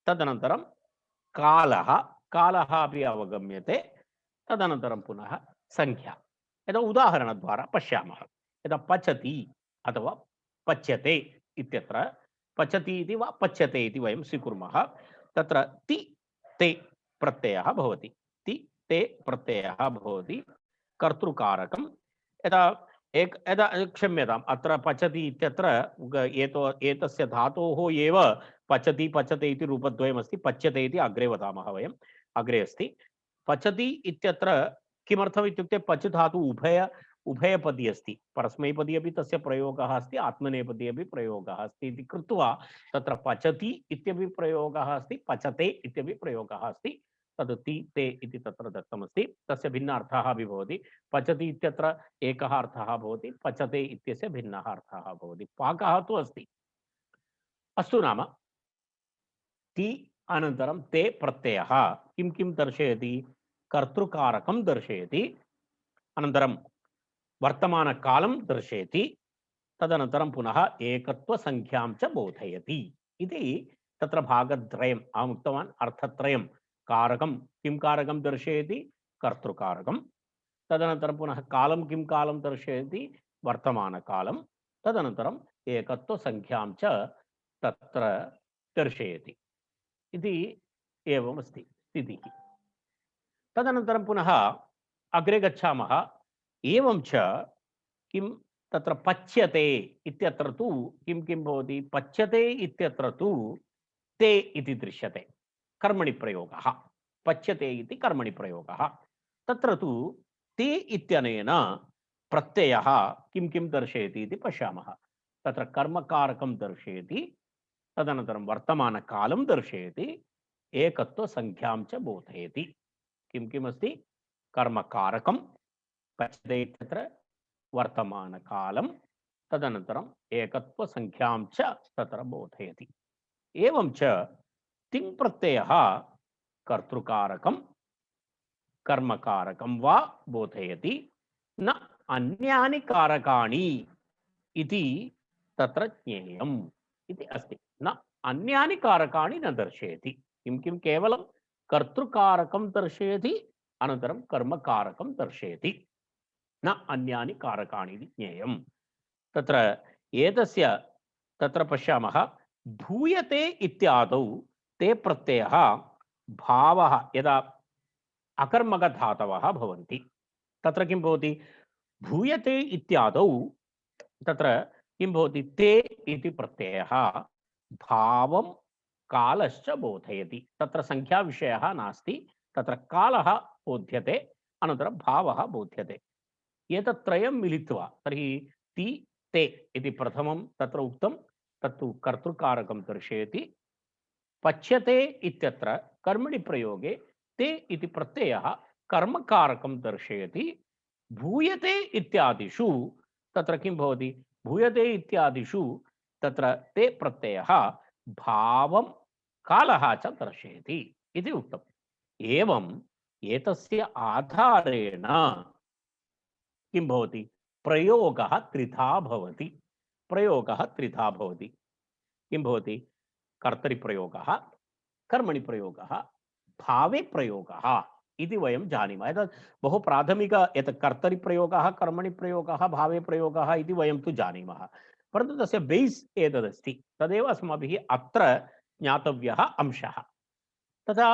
तदनन्तरं कालः, कालः अपि अवगम्यते। तदनन्तरं पुनः संख्या। यदा उदाहरणद्वारा पश्यामः, यदा पचति अथवा पच्यते इत्यत्र पचति इति वा पच्यते इति वयं स्वीकुर्मः। तत्र ति ते प्रत्ययः भवति। ति ते प्रत्ययः भवति कर्तृकारकं। यदा क्षम्यताम्, अत्र पचति इत्यत्र एतस्य धातोः एव पचति पचते इति रूपद्वयमस्ति। पच्यते इति अग्रे वदामः वयम्, अग्रे अस्ति। पचति इत्यत्र किमर्थम् इत्युक्ते पच् धातु उभयपदी अस्ति। परस्मैपदी अपि तस्य प्रयोगः अस्ति, आत्मनेपदी अपि प्रयोगः अस्ति इति कृत्वा तत्र पचति इत्यपि प्रयोगः अस्ति, पचते इत्यपि प्रयोगः अस्ति। तद् ति ते इति तत्र दत्तमस्ति। तस्य भिन्नार्थः अपि भवति। पचति इत्यत्र एकः अर्थः भवति, पचते इत्यस्य भिन्नः अर्थः भवति। पाकः तु अस्ति। अस्तु, नाम ति अनन्तरं ते प्रत्ययः किं किं दर्शयति कर्तृकारकं दर्शयति अनन्तरं वर्तमानकालं दर्शयति तदनन्तरं पुनः एकत्वसंख्यां च बोधयति इति तत्र भागत्रयम् अहम् उक्तवान् अर्थत्रयं कारकं किं कारकं दर्शयति कर्तृकारकं तदनन्तरं पुनः कालं किं कालं दर्शयति वर्तमानकालं तदनन्तरम् एकत्वसंख्यां च तत्र दर्शयति इति एवमस्ति स्थितिः तदनन्तरं पुनः अग्रे गच्छामः एवं च किं तत्र पच्यते इत्यत्र तु किं किं भवति पच्यते इत्यत्र तु ते इति दृश्यते कर्मणि प्रयोगः पच्यते इति कर्मणि प्रयोगः तत्र तु ते इत्यनेन प्रत्ययः किं किं दर्शयति इति पश्यामः तत्र कर्मकारकं दर्शयति तदनन्तरं वर्तमानकालं दर्शयति एकत्वसंख्यां च बोधयति किं किम् अस्ति कर्मकारकं पच्यते इत्यत्र वर्तमानकालं तदनन्तरम् एकत्वसंख्यां च तत्र बोधयति एवं च तिङ् प्रत्ययः कर्तृकारकं कर्मकारकं वा बोधयति न अन्यानि कारकाणि इति तत्र ज्ञेयम् इति अस्ति न अन्यानि कारकाणि न दर्शयति किं किं केवलं कर्तृकारकं दर्शयति अनन्तरं कर्मकारकं दर्शयति न अन्यानि कारकाणि इति ज्ञेयम् तत्र एतस्य तत्र पश्यामः धूयते इत्यादौ ते प्रत्ययः भावः यदा अकर्मकधातवः भवन्ति तत्र किं भवति भूयते इत्यादौ तत्र किं भवति ते इति प्रत्ययः भावं कालश्च बोधयति तत्र संख्याविषयः नास्ति तत्र कालः बोध्यते अनन्तरं भावः बोध्यते एतत्त्रयं मिलित्वा तर्हि ति ते इति प्रथमं तत्र उक्तं तत्तु कर्तृकारकं दर्शयति पच्यते इत्यत्र कर्मणि प्रयोगे ते इति प्रत्ययः कर्मकारकं दर्शयति भूयते इत्यादिषु तत्र किं भवति भूयते इत्यादिषु तत्र ते प्रत्ययः भावं कालः च दर्शयति इति उक्तम् एवम् एतस्य आधारेण किं भवति प्रयोगः त्रिधा भवति प्रयोगः त्रिधा भवति किं भवति कर्तरि प्रयोगः कर्मणि प्रयोगः भावे प्रयोगः इति वयं जानीमः एतत् बहु प्राथमिक एतत् कर्तरि प्रयोगः कर्मणि प्रयोगः भावे प्रयोगः इति वयं तु जानीमः परन्तु तस्य बेस् एतदस्ति तदेव अस्माभिः अत्र ज्ञातव्यः अंशः तथा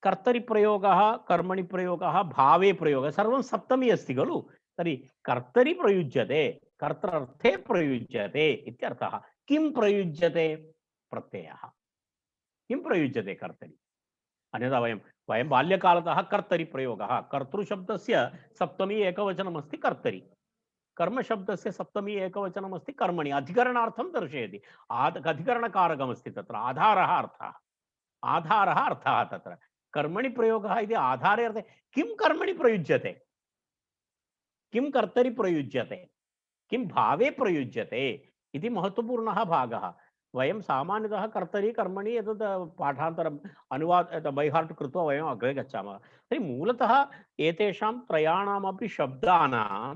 कर्तरि प्रयोगः कर्मणि प्रयोगः भावे प्रयोगः सर्वं सप्तमी अस्ति खलु तर्हि कर्तरि प्रयुज्यते कर्तृर्थे प्रयुज्यते इत्यर्थः किं प्रयुज्यते प्रत्ययः किं प्रयुज्यते कर्तरि अन्यथा वयं बाल्यकालतः कर्तरि प्रयोगः कर्तृशब्दस्य सप्तमी एकवचनमस्ति कर्तरि कर्मशब्दस्य सप्तमी एकवचनमस्ति कर्मणि अधिकरणार्थं दर्शयति अधिकरणकारकमस्ति तत्र आधारः अर्थः तत्र कर्मणि प्रयोगः इति आधारे अर्थे किं कर्मणि प्रयुज्यते किं कर्तरि प्रयुज्यते किं भावे प्रयुज्यते इति महत्वपूर्णः भागः वयं सामान्यतः कर्तरि कर्मणि एतद् पाठान्तरम् अनुवाद बै हार्ट् कृत्वा वयम् अग्रे गच्छामः तर्हि मूलतः एतेषां त्रयाणामपि शब्दानां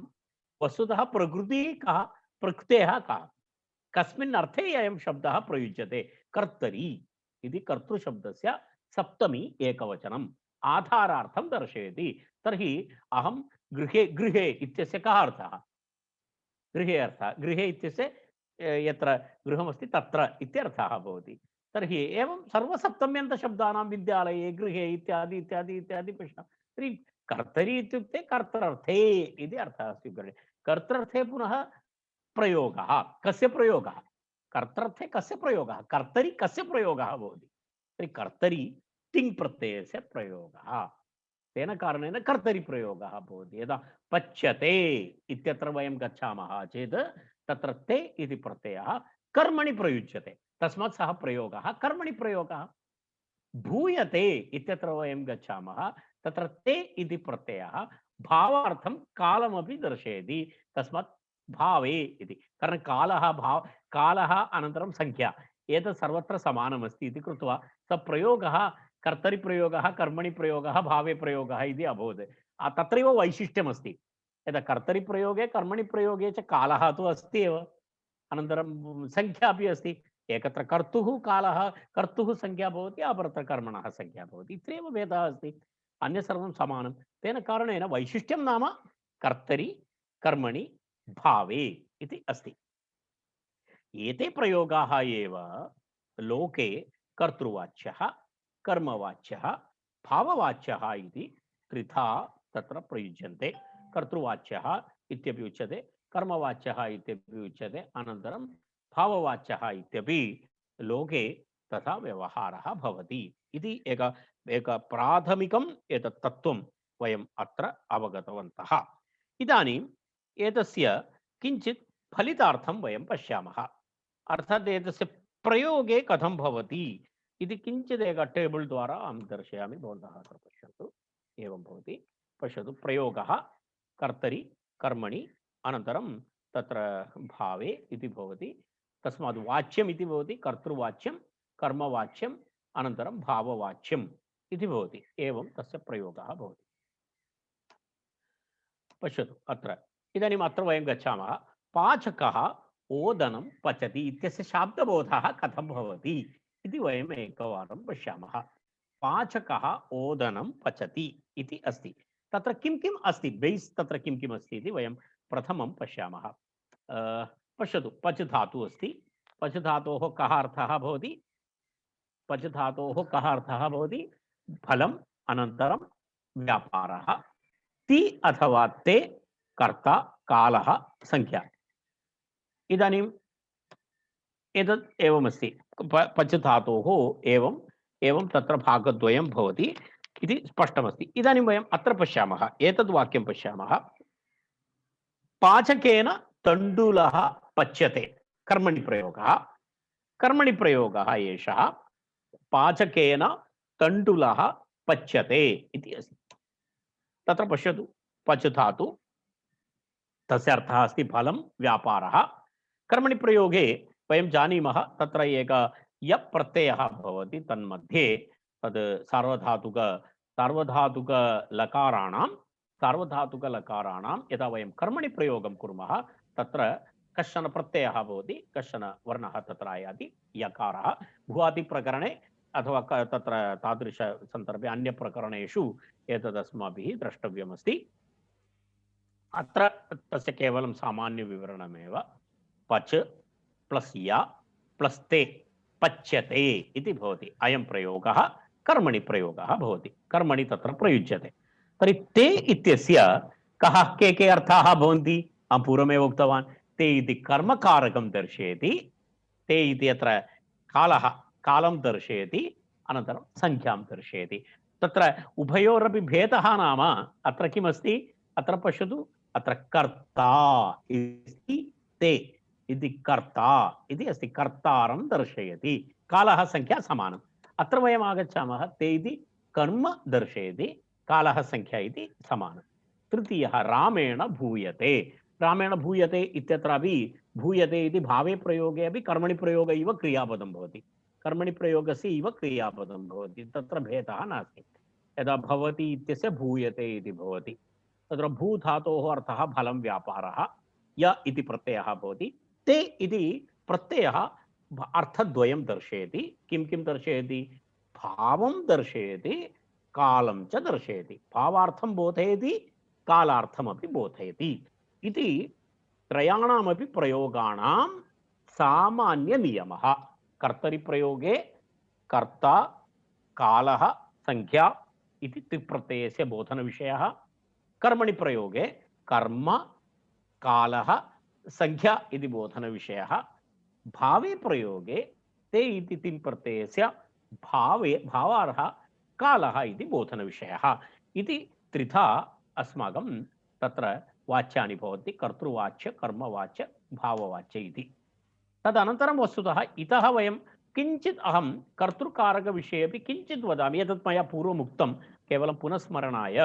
वस्तुतः प्रकृतिः कः प्रकृतेः कः कस्मिन् अर्थे अयं शब्दः प्रयुज्यते कर्तरि इति कर्तृशब्दस्य सप्तमी एकवचनम् आधारार्थं दर्शयति तर्हि अहं गृहे इत्यस्य कः अर्थः गृहे अर्थः गृहे इत्यस्य यत्र गृहमस्ति तत्र इत्यर्थः भवति तर्हि एवं सर्वसप्तम्यन्तशब्दानां विद्यालये गृहे इत्यादि इत्यादि इत्यादि पश्यामः तर्हि कर्तरि इत्युक्ते कर्तृर्थे इति अर्थः स्वीक्रियते कर्तृर्थे पुनः प्रयोगः कस्य प्रयोगः कर्तृर्थे कस्य प्रयोगः कर्तरि कस्य प्रयोगः भवति तर्हि कर्तरि तिङ् प्रत्ययस्य प्रयोगः तेन कारणेन कर्तरि प्रयोगः भवति यदा पच्यते इत्यत्र वयं गच्छामः चेत् तत्र ते इति प्रत्ययः कर्मणि प्रयुज्यते तस्मात् सः प्रयोगः कर्मणि प्रयोगः भूयते इत्यत्र वयं गच्छामः तत्र ते इति प्रत्ययः भावार्थं कालमपि दर्शयति तस्मात् भावे इति कारण कालः अनन्तरं संख्या एतत् सर्वत्र समानमस्ति इति कृत्वा स प्रयोगः कर्तरिप्रयोगः कर्मणिप्रयोगः भावे प्रयोगः इति अभवत्। तत्रैव वैशिष्ट्यमस्ति। यदा कर्तरिप्रयोगे कर्मणिप्रयोगे च कालः तु अस्ति एव, अनन्तरं संख्या अपि अस्ति। एकत्र कर्तुः कालः कर्तुः संख्या भवति, अपरत्र कर्मणः संख्या भवति, इत्येव भेदः अस्ति। अन्य सर्वं समानं। तेन कारणेन वैशिष्ट्यं नाम कर्तरि कर्मणि भावे इति अस्ति। एते प्रयोगाः एव लोके कर्तृवाच्यः कर्मवाच्यः भाववाच्यः इति त्रिधा तत्र प्रयुज्यन्ते। कर्तृवाच्यः इत्यपि उच्यते, कर्मवाच्यः इत्यपि उच्यते, अनन्तरं भाववाच्यः इत्यपि लोके तथा व्यवहारः भवति इति एक प्राथमिकम् एतत् तत्त्वं वयम् अत्र अवगतवन्तः। इदानीम् एतस्य किञ्चित् फलितार्थं वयं पश्यामः। अर्थात् एतस्य प्रयोगे कथं भवति इति किञ्चित् एक टेबल् द्वारा अहं दर्शयामि। भवन्तः अत्र पश्यन्तु। एवं भवति, पश्यतु। प्रयोगः कर्तरि कर्मणि अनन्तरं तत्र भावे इति भवति। तस्मात् वाच्यम् इति भवति कर्तृवाच्यं कर्मवाच्यम् अनन्तरं भाववाच्यम् इति भवति। एवं तस्य प्रयोगः भवति। पश्यतु अत्र। इदानीम् अत्र वयं गच्छामः। पाचकः ओदनं पचति इत्यस्य शाब्दबोधः कथं भवति इति वयम् एकवारं पश्यामः। पाचकः ओदनं पचति इति अस्ति। तत्र किं किम् अस्ति, बेस् तत्र किं किम् अस्ति इति वयं प्रथमं पश्यामः। पश्यतु, पच् धातुः अस्ति। पच् धातोः कः अर्थः भवति? पच् धातोः कः अर्थः भवति? फलम् अनन्तरं व्यापारः। ति अथवा ते कर्ता कालः संख्या। इदानीम् एतत् एवमस्ति। पच् धातोः एवं तत्र भागद्वयं भवति इति स्पष्टमस्ति। इदानीं वयम् अत्र पश्यामः, एतद् वाक्यं पश्यामः। पाचकेन तण्डुलः पच्यते। कर्मणि प्रयोगः। कर्मणि प्रयोगः एषः। पाचकेन तण्डुलः पच्यते इति अस्ति। तत्र पश्यतु, पच् धातु, तस्य अर्थः अस्ति फलं व्यापारः। कर्मणि प्रयोगे वयं जानीमः तत्र एक यप् प्रत्ययः भवति, तन्मध्ये तद् सार्वधातुकलकाराणां यदा वयं कर्मणि प्रयोगं कुर्मः तत्र कश्चन प्रत्ययः भवति, कश्चन वर्णः तत्र आयाति, यकारः। भुवादिप्रकरणे अथवा तत्र तादृशसन्दर्भे अन्यप्रकरणेषु एतदस्माभिः द्रष्टव्यमस्ति। अत्र तस्य केवलं सामान्यविवरणमेव। पच् प्लस् या प्लस् ते पच्यते इति भवति। अयं प्रयोगः कर्मणि प्रयोगः भवति, कर्मणि तत्र प्रयुज्यते। तर्हि ते इत्यस्य के अर्थाः भवन्ति? अहं पूर्वमेव उक्तवान्। ते इति कर्मकारकं दर्शयति, ते इति अत्र कालं दर्शयति, अनन्तरं संख्यां दर्शयति। तत्र उभयोरपि भेदः नाम अत्र किमस्ति? अत्र पश्यतु, अत्र कर्ता इति ते इति कर्ता इति अस्ति, कर्तारं दर्शयति। कालः संख्या समानम्। अत्र वयम् आगच्छामः, ते इति कर्म दर्शयति, कालः संख्या इति समानम्। तृतीयः रामेण भूयते। रामेण भूयते इत्यत्रापि भूयते इति भावे प्रयोगे अपि कर्मणि प्रयोगे इव क्रियापदं भवति, कर्मणि प्रयोगस्य इव क्रियापदं भवति। तत्र भेदः नास्ति। यदा भवति इत्यस्य भूयते इति भवति, तत्र भू धातोः अर्थः फलं व्यापारः। य इति प्रत्ययः भवति। ते इति प्रत्ययः अर्थद्वयं दर्शयति। किं किं दर्शयति? भावं दर्शयति, कालं च दर्शयति। भावार्थं बोधयति, कालार्थमपि बोधयति इति त्रयाणामपि प्रयोगाणां सामान्यनियमः। कर्तरिप्रयोगे कर्ता कालः संख्या इति त्रिप्रत्ययस्य बोधनविषयः। कर्मणि प्रयोगे कर्म कालः संख्या इति बोधनविषयः। भावे प्रयोगे ते इति तिङ्प्रत्ययस्य भावार्थः कालः इति बोधनविषयः। इति त्रिधा अस्माकं तत्र वाच्यानि भवन्ति, कर्तृवाच्य कर्मवाच्य भाववाच्य इति। तदनन्तरं वस्तुतः इतः वयं किञ्चित् अहं कर्तृकारकविषये अपि किञ्चित् वदामि। एतत् मया पूर्वम् उक्तं, केवलं पुनस्मरणाय।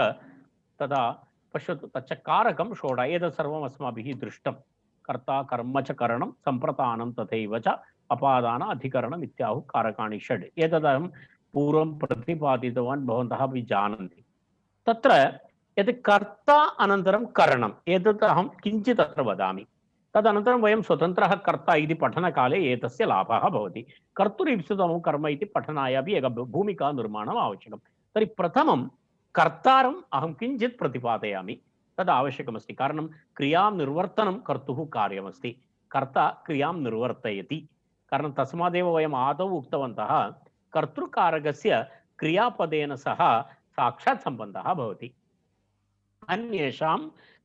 तदा पश्यतु, तच्च कारकं षोडश। एतत् सर्वम् अस्माभिः दृष्टं। कर्ता कर्म च करणं सम्प्रदानं तथैव च अपादान अधिकरणम् इत्याहुः कारकाणि षड्। एतदहं पूर्वं प्रतिपादितवान् भवन्तः अपि जानन्ति तत्र यत् कर्ता अनन्तरं करणम् एतत् अहं किञ्चित् अत्र वदामि तदनन्तरं वयं स्वतन्त्रः कर्ता इति पठनकाले एतस्य लाभः भवति कर्तुरीप्सितमं कर्म इति पठनाय अपि एक भूमिका निर्माणम् आवश्यकं तर्हि प्रथमं कर्तारम् अहं किञ्चित् प्रतिपादयामि तद् आवश्यकमस्ति कारणं क्रियां निर्वर्तनं कर्तुः कार्यमस्ति कर्ता क्रियां निर्वर्तयति कारणं तस्मादेव वयम् आदौ उक्तवन्तः कर्तृकारकस्य क्रियापदेन सह साक्षात् सम्बन्धः भवति अन्येषां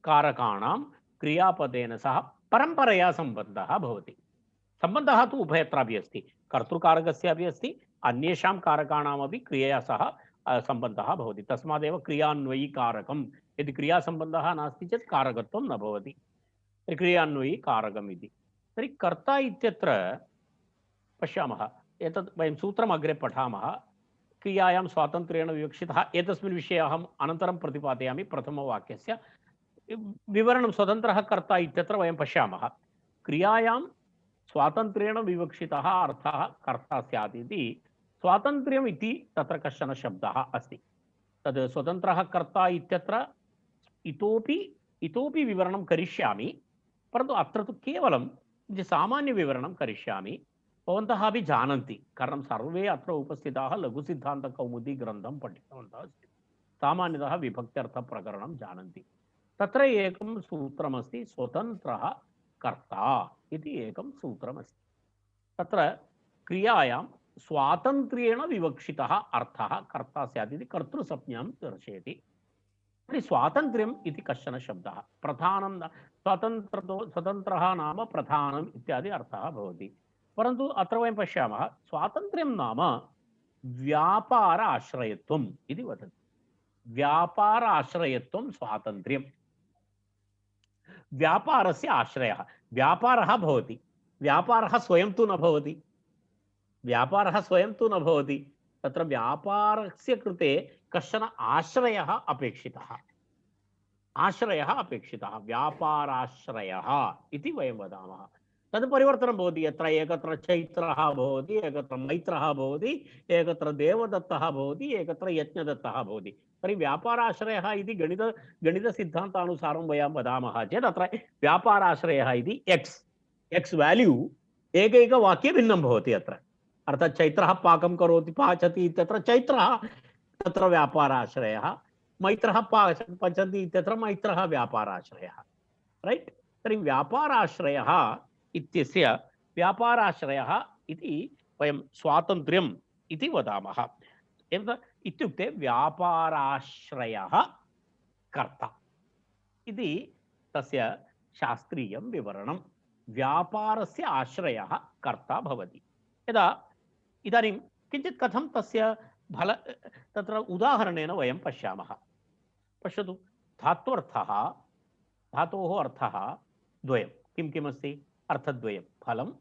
कारकाणां क्रियापदेन सह परम्परया सम्बन्धः भवति सम्बन्धः तु उभयत्रापि अस्ति कर्तृकारकस्यापि अस्ति अन्येषां कारकाणामपि क्रियया सह सम्बन्धः भवति तस्मादेव क्रियान्वयी कारकं यदि क्रियासम्बन्धः नास्ति चेत् कारकत्वं न भवति क्रियान्वयी कारकम् इति तर्हि कर्ता इत्यत्र पश्यामः एतत् वयं सूत्रम् अग्रे पठामः क्रियायां स्वातन्त्र्येण विवक्षितः एतस्मिन् विषये अहम् अनन्तरं प्रतिपादयामि प्रथमवाक्यस्य विवरणं स्वतन्त्रः कर्ता इत्यत्र वयं पश्यामः क्रियायां स्वातन्त्र्येण विवक्षितः अर्थः कर्ता स्यात् इति स्वातन्त्र्यम् इति तत्र कश्चन शब्दः अस्ति तद् स्वतन्त्रः कर्ता इत्यत्र इतोपि विवरणं करिष्यामि परन्तु अत्र तु केवलं सामान्यविवरणं करिष्यामि भवन्तः अपि जानन्ति कारणं सर्वे अत्र उपस्थिताः लघुसिद्धान्तकौमुदी ग्रन्थं पठितवन्तः सामान्यतः विभक्त्यर्थप्रकरणं जानन्ति तत्र एकं सूत्रमस्ति स्वतन्त्रः कर्ता इति एकं सूत्रमस्ति तत्र क्रियायां स्वातन्त्र्येण विवक्षितः अर्थः कर्ता स्यात् इति कर्तृसंज्ञां दर्शयति तर्हि स्वातन्त्र्यम् इति कश्चन शब्दः प्रधानं स्वतन्त्रः नाम प्रधानम् इत्यादि अर्थः भवति परन्तु अत्र वयं पश्यामः स्वातन्त्र्यं नाम व्यापार आश्रयत्वम् इति वदति व्यापार आश्रयत्वं स्वातन्त्र्यं व्यापारस्य आश्रयः व्यापारः भवति व्यापारः स्वयं तु न भवति व्यापारः स्वयं तु न भवति तत्र व्यापारस्य कृते कश्चन आश्रयः अपेक्षितः व्यापाराश्रयः इति वयं वदामः तद् परिवर्तनं भवति यत्र एकत्र चैत्रः भवति एकत्र मैत्रः भवति एकत्र देवदत्तः भवति एकत्र यज्ञदत्तः भवति तर्हि व्यापाराश्रयः इति गणितसिद्धान्तानुसारं वयं वदामः चेत् अत्र व्यापाराश्रयः इति एक्स् वाल्यू एकैकवाक्ये भिन्नं भवति अत्र अर्थात् चैत्रः पाकं करोति पाचति इत्यत्र चैत्रः तत्र व्यापाराश्रयः मैत्रः पचति इत्यत्र मैत्रः व्यापाराश्रयः रैट् तर्हि व्यापाराश्रयः इत्यस्य व्यापाराश्रयः इति वयं स्वातन्त्र्यम् इति वदामः इत्युक्ते व्यापाराश्रयः कर्ता इति तस्य शास्त्रीयं विवरणं व्यापारस्य आश्रयः कर्ता भवति यदा इदानीं किञ्चित् कथं तस्य तत्र उदाहरणेन वयं पश्यामः पश्यतु धातोः अर्थः द्वयं किमस्ति अर्थद्वयं फलं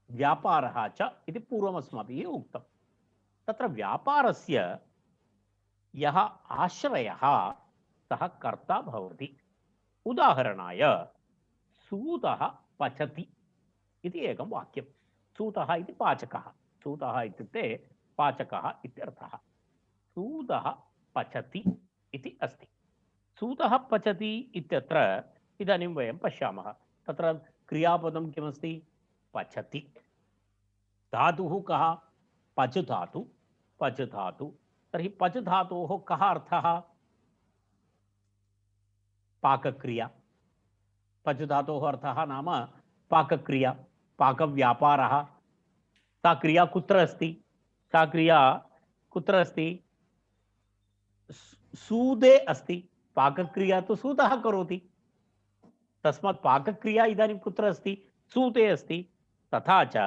व्यापारः च इति पूर्वम् अस्माभिः उक्तं तत्र व्यापारस्य यः आश्रयः सः कर्ता भवति उदाहरणाय सूतः पचति इति एकं वाक्यं सूतः इति पाचकः सूतः इत्युक्ते पाचकः इत्यर्थः सूतः पचति इति अस्ति सूतः पचति इत्यत्र इदानीं वयं पश्यामः तत्र क्रियापदं किमस्ति पचति धातुः कः पच धातु तर्हि पच धातोः कः अर्थः पाकक्रिया पच धातोः अर्थः नाम पाकक्रिया पाकव्यापारः सा क्रिया कुत्र अस्ति सूदे अस्ति पाकक्रिया तु सूतः करोति तस्मात् पाकक्रिया इदानीं कुत्र अस्ति सूते अस्ति तथा च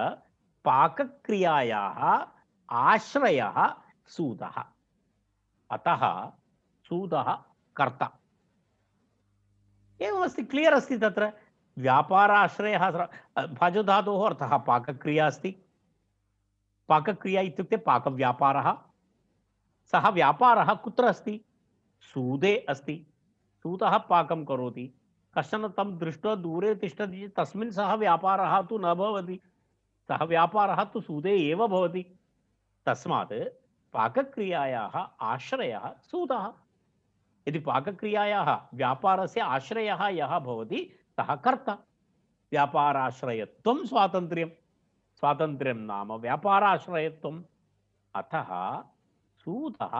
पाकक्रियायाः आश्रयः सूतः अतः सूतः कर्ता एवमस्ति क्लियर् अस्ति तत्र व्यापाराश्रयः भजधातोः अर्थः पाकक्रिया अस्ति पाकक्रिया इत्युक्ते पाकव्यापारः सः व्यापारः कुत्र अस्ति सूदे अस्ति सूतः पाकं करोति कश्चन तं दृष्ट्वा दूरे तिष्ठति तस्मिन् सः व्यापारः तु न भवति सः व्यापारः तु सूदे एव भवति तस्मात् पाकक्रियायाः आश्रयः सूतः। यदि पाकक्रियायाः व्यापारस्य आश्रयः यः भवति सः कर्ता। व्यापाराश्रयत्वं स्वातन्त्र्यं, स्वातन्त्र्यं नाम व्यापाराश्रयत्वम्, अतः सूतः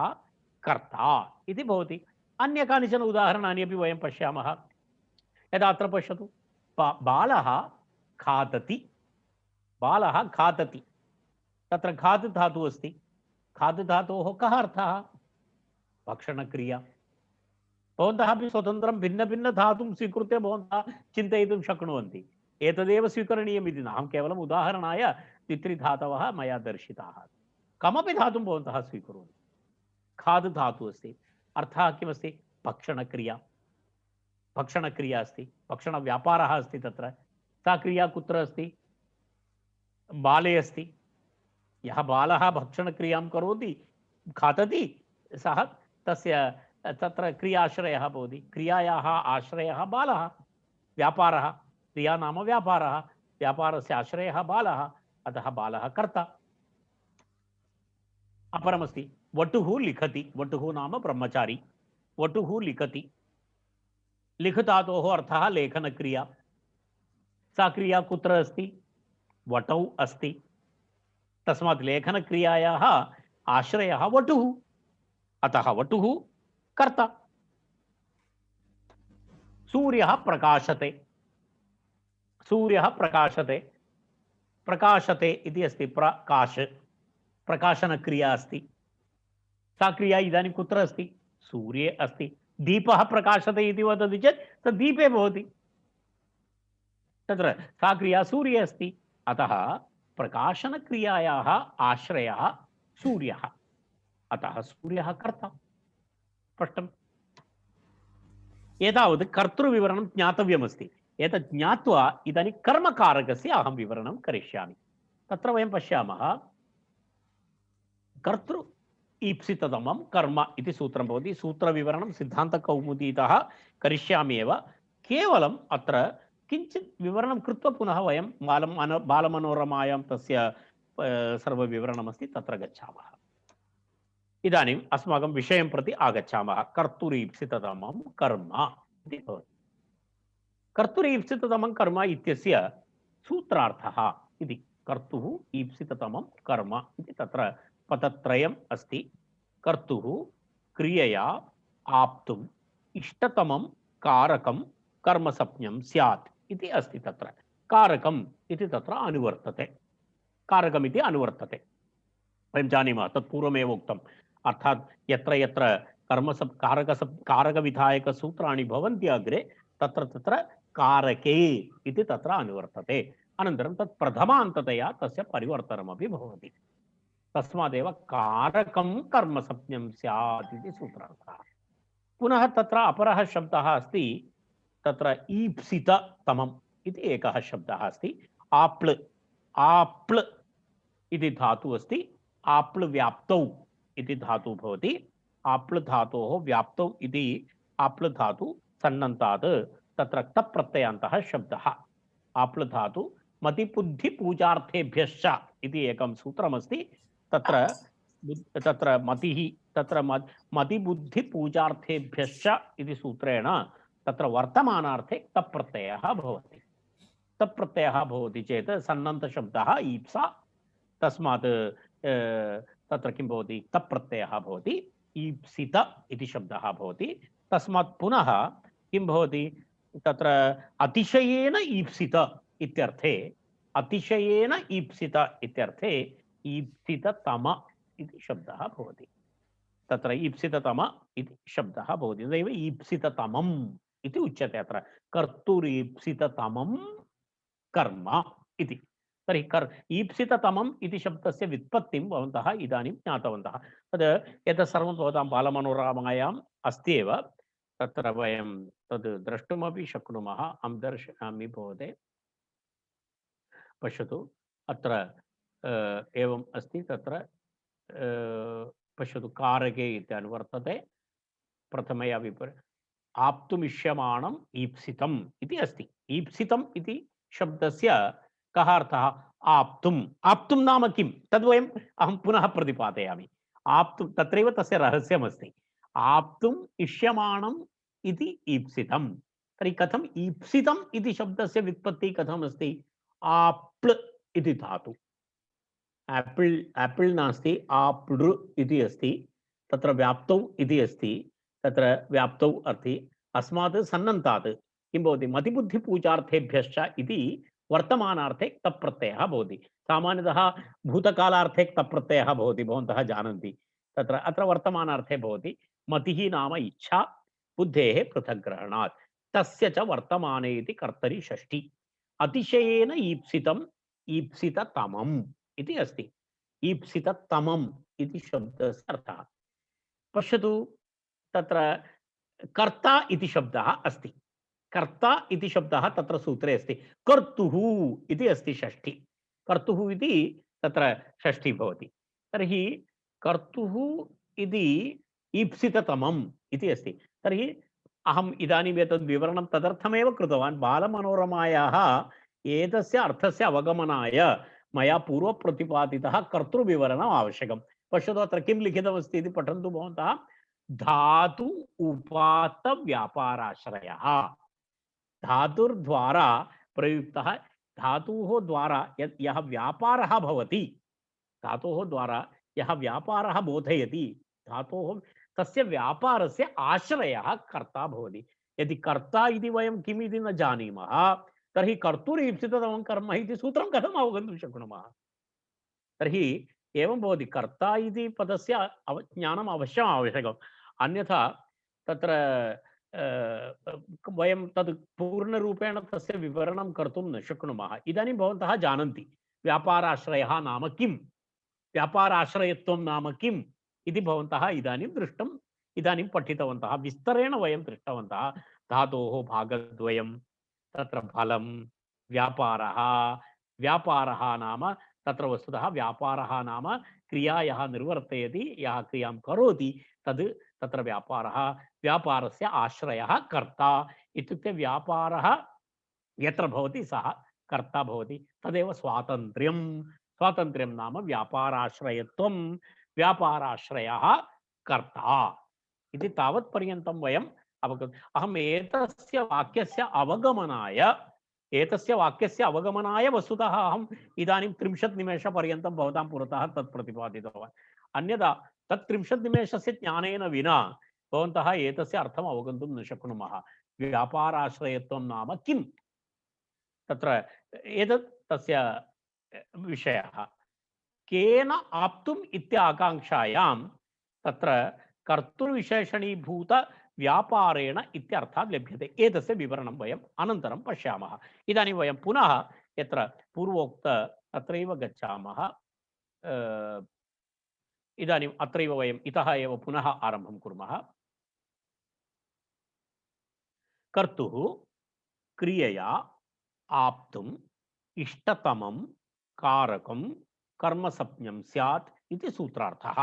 कर्ता इति भवति। अन्य कानिचन उदाहरणानि अपि वयं पश्यामः। यदा अत्र पश्यतु, बालः खादति, बालः खादति, तत्र खाद् धातुः अस्ति। खाद् धातोः कः अर्थः? भक्षणक्रिया। भवन्तः अपि स्वतन्त्रं भिन्न भिन्न धातुं स्वीकृत्य भवन्तः चिन्तयितुं शक्नुवन्ति। एतदेव स्वीकरणीयम् इति न, अहं केवलम् उदाहरणाय द्वित्रिधातवः मया दर्शिताः। कमपि धातुं भवन्तः स्वीकुर्वन्तु, खाद् धातुः अस्ति, अर्थः किमस्ति? भक्षणक्रिया। भक्षणक्रिया अस्ति, भक्षणव्यापारः अस्ति। तत्र सा क्रिया कुत्र अस्ति? बाले अस्ति। यः बालः भक्षणक्रियां करोति, खादति, सः तस्य तत्र क्रियाश्रयः भवति। क्रियायाः आश्रयः बालः, व्यापारः। क्रिया नाम व्यापारः, व्यापारस्य आश्रयः बालः, अतः बालः कर्ता। अपरमस्ति वटुः लिखति। वटुः नाम ब्रह्मचारी। वटुः लिखति, लिखधातोः अर्थः लेखनक्रिया। सा क्रिया कुत्र अस्ति? वटौ अस्ति। तस्मात् लेखनक्रियायाः आश्रयः वटुः, अतः वटुः कर्ता। सूर्यः प्रकाशते। सूर्यः प्रकाशते, प्रकाशते इति अस्ति, प्रकाश, प्रकाशनक्रिया अस्ति। सा क्रिया इदानीं कुत्र अस्ति? सूर्ये अस्ति। दीपः प्रकाशते इति वदति चेत् तद् दीपे भवति। तत्र सा क्रिया सूर्ये अस्ति, अतः प्रकाशनक्रियायाः आश्रयः सूर्यः, अतः सूर्यः कर्ता। स्पष्टम्? एतावत् कर्तृविवरणं ज्ञातव्यमस्ति। एतत् ज्ञात्वा इदानीं कर्मकारकस्य अहं विवरणं करिष्यामि। तत्र वयं पश्यामः, कर्तृ ईप्सिततमं कर्म इति सूत्रं भवति। सूत्रविवरणं सिद्धान्तकौमुदीतः करिष्यामि एव। केवलम् अत्र किञ्चित् विवरणं कृत्वा पुनः वयं बालमनोरमायां तस्य सर्वविवरणमस्ति, तत्र गच्छामः। इदानीम् अस्माकं विषयं प्रति आगच्छामः। कर्तुरीप्सिततमं कर्म इति भवति। कर्तुरीप्सिततमं कर्म इत्यस्य सूत्रार्थः इति, कर्तुः ईप्सिततमं कर्म इति तत्र पदत्रयम् अस्ति। कर्तुः क्रियया आप्तुम् इष्टतमं कारकं कर्मसंज्ञं स्यात् इति अस्ति। तत्र कारकम् इति तत्र अनुवर्तते, कारकमिति अनुवर्तते। वयं जानीमः, तत्पूर्वमेव उक्तम्। अर्थात् यत्र यत्र कारकविधायकसूत्राणि भवन्ति अग्रे, तत्र तत्र कारके इति तत्र अनुवर्तते। अनन्तरं तत् प्रथमान्ततया तस्य परिवर्तनमपि भवति। तस्मादेव कारकं कर्मसंज्ञं स्यात् इति सूत्रार्थः। पुनः तत्र अपरः शब्दः अस्ति, तत्र ईप्सिततमम् इति एकः शब्दः अस्ति। आप्ल, आप्ल इति धातुः अस्ति। आप्ल व्याप्तौ इति धातुः भवति। आप्ल धातोः व्याप्तौ इति आप्ल धातु सन्नन्तात् तत्र तप्रत्ययान्तः शब्दः। आप्ल धातु मतिबुद्धिपूजार्थेभ्यश्च इति एकं सूत्रमस्ति। तत्र तत्र मतिः, तत्र मतिबुद्धिपूजार्थेभ्यश्च इति सूत्रेण तत्र वर्तमानार्थे तप्रत्ययः भवति। तप्रत्ययः भवति चेत् सन्नन्तशब्दः ईप्सा, तस्मात् तत्र किं भवति? तप्रत्ययः भवति। ईप्सित इति शब्दः भवति। तस्मात् पुनः किं भवति? तत्र अतिशयेन ईप्सित इत्यर्थे, अतिशयेन ईप्सित इत्यर्थे ईप्सिततम इति शब्दः भवति। तत्र ईप्सिततम इति शब्दः भवति। तदेव ईप्सिततमम् इति उच्यते। अत्र कर्तुरीप्सिततमं कर्म इति। तर्हि ईप्सिततमम् इति शब्दस्य व्युत्पत्तिं भवन्तः इदानीं ज्ञातवन्तः। तद् एतत् सर्वं भवतां बालमनोरमायाम् अस्ति एव। तत्र वयं तद् द्रष्टुमपि शक्नुमः। अहं दर्शयामि भवते, पश्यतु। अत्र एवम् अस्ति। तत्र पश्यतु, कारके इत्यनुवर्तते। प्रथमया आप्तुमिष्यमाणम् ईप्सितम् इति अस्ति। ईप्सितम् इति शब्दस्य कः अर्थः? आप्तुम्। आप्तुं नाम किं? तद्वयम् अहं पुनः प्रतिपादयामि। आप्तुं तत्रैव तस्य रहस्यमस्ति। आप्तुम् इष्यमाणम् इति ईप्सितम्। तर्हि कथम् ईप्सितम् इति शब्दस्य व्युत्पत्तिः कथमस्ति? आप्ल इति धातु। एप्पल एप्पल नास्ति, आप्लृ इति अस्ति। तत्र व्याप्तौ इति अस्ति। तत्र व्याप्तौ अर्थे अस्मात् सन्नन्तात् किं भवति? मतिबुद्धिपूजार्थेभ्यश्च इति वर्तमानार्थे क्तप् प्रत्ययः भवति। सामान्यतः भूतकालार्थे क्तप् प्रत्ययः भवति, भवन्तः जानन्ति। तत्र अत्र वर्तमानार्थे भवति। मतिः नाम इच्छा, बुद्धेः पृथग्ग्रहणात्। तस्य च वर्तमाने इति कर्तरि षष्ठी। अतिशयेन ईप्सितम्, ईप्सिततमम् इति अस्ति। ईप्सिततमम् इति शब्दस्य अर्थः पश्यतु। तत्र कर्ता इति शब्दः अस्ति। कर्ता इति शब्दः तत्र सूत्रे अस्ति। कर्तुः इति अस्ति षष्ठी। कर्तुः इति तत्र षष्ठी भवति। तर्हि कर्तुः इति ईप्सिततमम् इति अस्ति। तर्हि अहम् इदानीम् एतद् विवरणं तदर्थमेव कृतवान्, बालमनोरमायाः एतस्य अर्थस्य अवगमनाय मया पूर्वप्रतिपादितः कर्तृविवरणम् आवश्यकं। पश्यतु अत्र किं लिखितमस्ति इति पठन्तु भवन्तः। धातु उपात्त व्यापाराश्रयः। धातुर्द्वारा प्रयुक्तः, धातुः द्वारा यः व्यापारः भवति, धातोः द्वारा यः व्यापारः बोधयति, धातोः तस्य व्यापारस्य आश्रयः कर्ता भवति। यदि कर्ता इति वयं किम् इति न जानीमः, तर्हि कर्तुरीप्सिततमं कर्म इति सूत्रं कथम् अवगन्तुं शक्नुमः? तर्हि एवं भवति। कर्ता इति पदस्य ज्ञानम् अवश्यम् आवश्यकम्। अन्यथा तत्र वयं तद् पूर्णरूपेण तस्य विवरणं कर्तुं न शक्नुमः। इदानीं भवन्तः जानन्ति व्यापाराश्रयः नाम किम्, व्यापाराश्रयत्वं नाम किम् इति भवन्तः इदानीं दृष्टम्, इदानीं पठितवन्तः। विस्तरेण वयं दृष्टवन्तः। धातोः भागद्वयं, तत्र फलं, व्यापारः। व्यापारः नाम तत्र वस्तुतः व्यापारः नाम क्रिया यः निर्वर्तयति, यः क्रियां करोति तद् तत्र व्यापारः। व्यापारस्य आश्रयः कर्ता। इत्युक्ते व्यापारः यत्र भवति सः कर्ता भवति। तदेव स्वातन्त्र्यं। स्वातन्त्र्यं नाम व्यापाराश्रयत्वं, व्यापाराश्रयः कर्ता इति तावत्पर्यन्तं वयम् अवगतम्। अहम् एतस्य वाक्यस्य अवगमनाय वस्तुतः अहम् इदानीं 30 निमेषपर्यन्तं भवतां पुरतः तत् प्रतिपादितवान्। अन्यथा तत् 30 निमेषस्य ज्ञानेन विना भवन्तः एतस्य अर्थम् अवगन्तुं न शक्नुमः। व्यापाराश्रयत्वं नाम किम्? तत्र एतत् तस्य विषयः। केन आप्तुम् इत्याकाङ्क्षायां तत्र कर्तृविशेषणीभूत व्यापारेण इत्यर्थः लभ्यते। एतस्य विवरणं वयम् अनन्तरं पश्यामः। इदानीं वयं पुनः यत्र पूर्वोक्त तत्रैव गच्छामः। इदानीम् अत्रैव वयम् इतः एव पुनः आरम्भं कुर्मः। कर्तुः क्रियया आप्तुम् इष्टतमं कारकं कर्मसंज्ञं स्यात् इति सूत्रार्थः।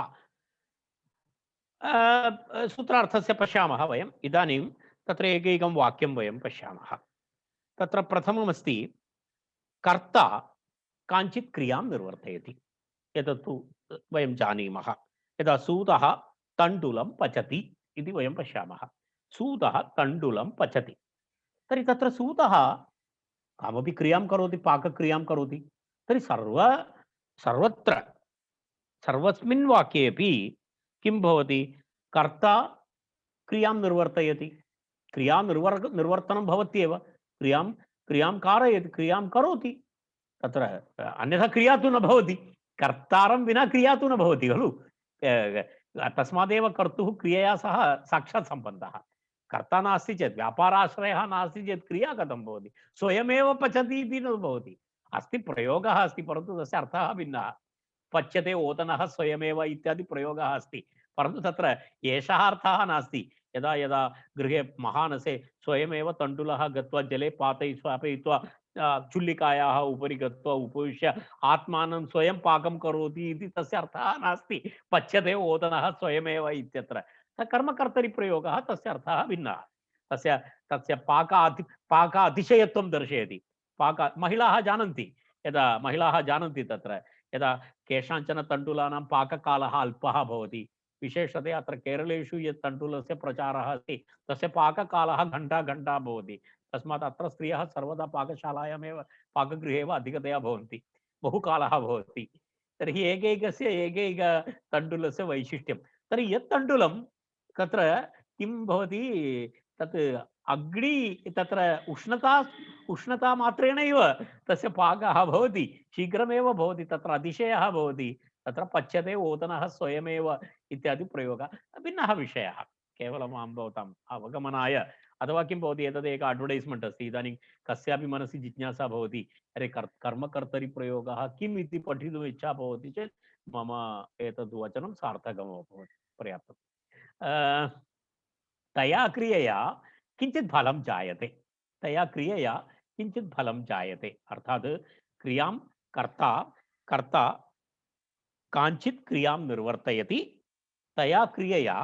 सूत्रार्थस्य पश्यामः वयम्। इदानीं तत्र एकैकं वाक्यं वयं पश्यामः। तत्र प्रथममस्ति कर्ता काञ्चित् क्रियां निर्वर्तयति। एतत्तु वयं जानीमः। यदा सूतः तण्डुलं पचति इति वयं पश्यामः। सूतः तण्डुलं पचति। तर्हि तत्र सूतः कामपि क्रियां करोति, पाकक्रियां करोति। तर्हि सर्वत्र सर्वस्मिन् वाक्येपि किं भवति? कर्ता क्रियां निर्वर्तयति। निर्वर्तनं भवत्येव। क्रियां कारयति, क्रियां करोति। तत्र अन्यथा क्रिया तु न भवति। कर्तारं विना क्रिया तु न भवति खलु। तस्मादेव कर्तुः क्रियया सह साक्षात् सम्बन्धः। कर्ता नास्ति चेत्, व्यापाराश्रयः नास्ति चेत् क्रिया कथं भवति? स्वयमेव पचति इति न भवति। अस्ति, प्रयोगः अस्ति, परन्तु तस्य अर्थः भिन्नः। पच्यते ओदनः स्वयमेव इत्यादि प्रयोगः अस्ति, परन्तु तत्र एषः अर्थः नास्ति। यदा यदा गृहे महानसे स्वयमेव तण्डुलः गत्वा जले स्थापयित्वा चुल्लिकायाः उपरि गत्वा उपविश्य आत्मानं स्वयं पाकं करोति इति तस्य अर्थः नास्ति। पच्यते ओदनः स्वयमेव इत्यत्र कर्मकर्तरिप्रयोगः, तस्य अर्थः भिन्नः। तस्य पाक अतिशयत्वं दर्शयति। महिलाः जानन्ति। यदा महिलाः जानन्ति तत्र यदा केषाञ्चन तण्डुलानां पाककालः अल्पः भवति, विशेषतया अत्र केरलेषु यत् तण्डुलस्य प्रचारः अस्ति तस्य पाककालः घण्टा भवति। तस्मात् अत्र स्त्रियः सर्वदा पाकशालायामेव पाकगृहे एव अधिकतया भवन्ति, बहुकालः भवति। तर्हि एकैकस्य एकैक तण्डुलस्य वैशिष्ट्यं। तर्हि यत् तण्डुलं तत्र किं भवति, तत् अग्नि तत्र उष्णता मात्रेणैव तस्य पाकः भवति, शीघ्रमेव भवति, तत्र अतिशयः भवति, तत्र पच्यते ओदनः स्वयमेव इत्यादि प्रयोगः भिन्नः विषयः। केवलम् अहं भवताम् अवगमनाय, अथवा किं भवति, एतदेक अड्वर्टैस्मेण्ट् अस्ति, इदानीं कस्यापि मनसि जिज्ञासा भवति, अरे कर्मकर्तरि प्रयोगः किम् इति पठितुम् इच्छा भवति चेत् मम एतद् वचनं सार्थकमभवत्, पर्याप्तम्। तया क्रियया किंचित फलं जायते, तया क्रियया किंचित फलं जायते, अर्थात क्रियां कर्ता कांचित क्रियां निर्वर्तयति, तया क्रियया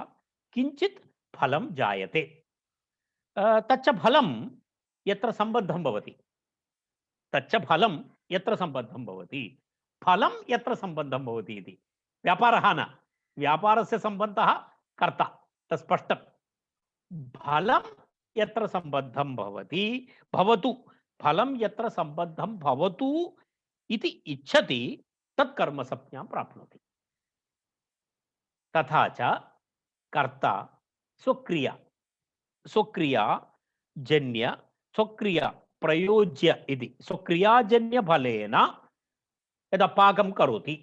किंचित फलं जायते। तच्च फलं यत्र संबद्धं भवति, तच्च फलं यत्र संबद्धं भवति, फलं यत्र संबद्धं भवति इति व्यापारः न, व्यापारस्य संबद्धः कर्ता, तत् स्पष्टं। फलं यत्र संबद्धं भवति भवतु, फलं यत्र संबद्धं भवतु इति इच्छति तत् कर्मसंज्ञां प्राप्नोति। तथा च कर्ता स्वक्रिया जन्य स्वक्रिया प्रयोज्य इति स्वक्रियाजन्य फलेन यदा पाकं करोति,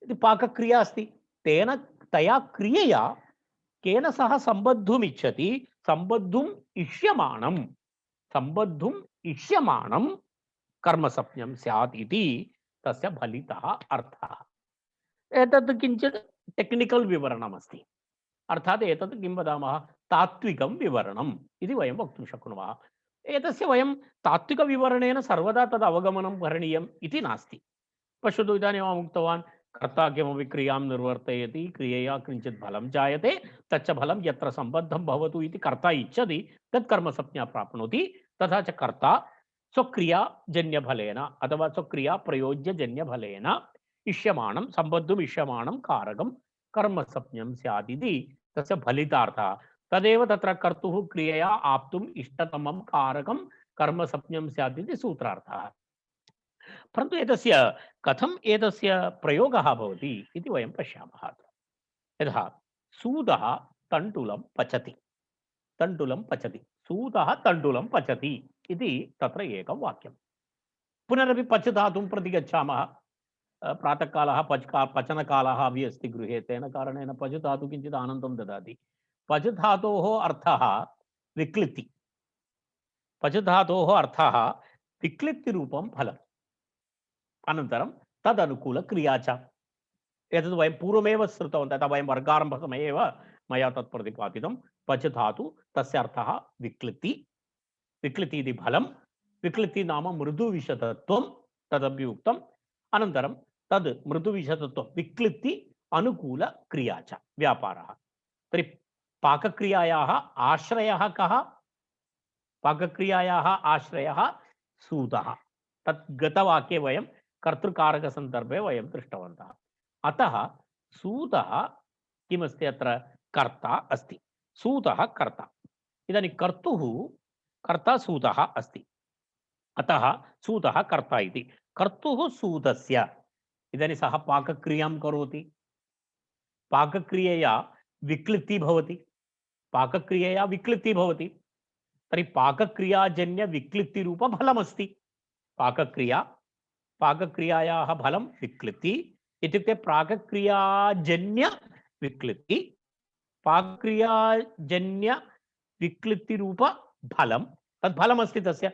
इति पाकक्रिया अस्ति, तेन तया क्रियया केन सह संबद्धुम् इच्छति, संबद्धुम् इष्यमाणं कर्मसंज्ञं स्यात् इति तस्य फलितः अर्थः। एतत् किञ्चित् टेक्निकल् विवरणम् अस्ति, अर्थात् एतत् किं वदामः, तात्विकं विवरणम् इति वयं वक्तुं शक्नुमः। एतस्य वयं तात्विकविवरणेन सर्वदा तद् अवगमनं करणीयम् इति नास्ति। पश्यतु, इदानीम् अहम् उक्तवान्, कर्ता किमपि क्रियां निर्वर्तयति, क्रियया किंचित् फलं जायते, तच्च फलं यत्र संबद्धं भवतु इति कर्ता इच्छति तत् कर्मसंज्ञा प्राप्नोति। तथा च कर्ता स्वक्रियाजन्यफलेन अथवा स्वक्रिया प्रयोज्यजन्यफलेन इष्यमाणं संबद्धुम् इष्यमाणं कारकं कर्मसंज्ञं स्यात् इति तस्य फलितार्थः। तदेव तत्र कर्तुः क्रियया आप्तुम् इष्टतमं कारकं कर्मसंज्ञं स्यात् इति सूत्रार्थः। परन्तु एतस्य कथम् एतस्य प्रयोगः भवति इति वयं पश्यामः। यथा सूदः तण्डुलं पचति, सूदः तण्डुलं पचति इति तत्र एकं वाक्यं। पुनरपि पच धातुं प्रति गच्छामः। प्रातःकालः पचनकालः अपि अस्ति गृहे, तेन कारणेन पच धातुः किञ्चित् आनन्दं ददाति। पच धातोः अर्थः विक्लित्ति, पच धातोः अर्थः विक्लित्तिरूपं फलम्, अनन्तरं तदनुकूलक्रिया च। एतद् वयं पूर्वमेव श्रुतवन्तः, तथा वयं वर्गारम्भसमये एव मया तत् प्रतिपादितं। पच धातु तस्य अर्थः विक्लित्ति, विक्लित्ति इति फलं, विक्लित्ति नाम मृदुविशतत्वं, तदपि उक्तम्। अनन्तरं तद् मृदुविशतत्वं विक्लित्ति अनुकूलक्रिया च व्यापारः। तर्हि पाकक्रियायाः आश्रयः कः? पाकक्रियायाः आश्रयः सूदः। तत् गतवाक्ये वयं कर्तृकारकसन्दर्भे वयं दृष्टवन्तः। अतः सूदः किमस्ति, अत्र कर्ता अस्ति, सूदः कर्ता। इदानीं कर्ता सूदः अस्ति, अतः सूदः कर्ता इति। कर्तुः सूदस्य, इदानीं सः पाकक्रियां करोति, पाकक्रियया विक्लित्तिः भवति, पाकक्रियया विक्लित्तिः भवति, तर्हि पाकक्रियाजन्य विक्लित्तिरूपफलमस्ति। पाकक्रियायाः फलं विक्लित्ति इत्युक्ते पाकक्रियाजन्य विक्लित्ति, पाकक्रियाजन्य विक्लित्तिरूप फलं, तद् फलमस्ति तस्य,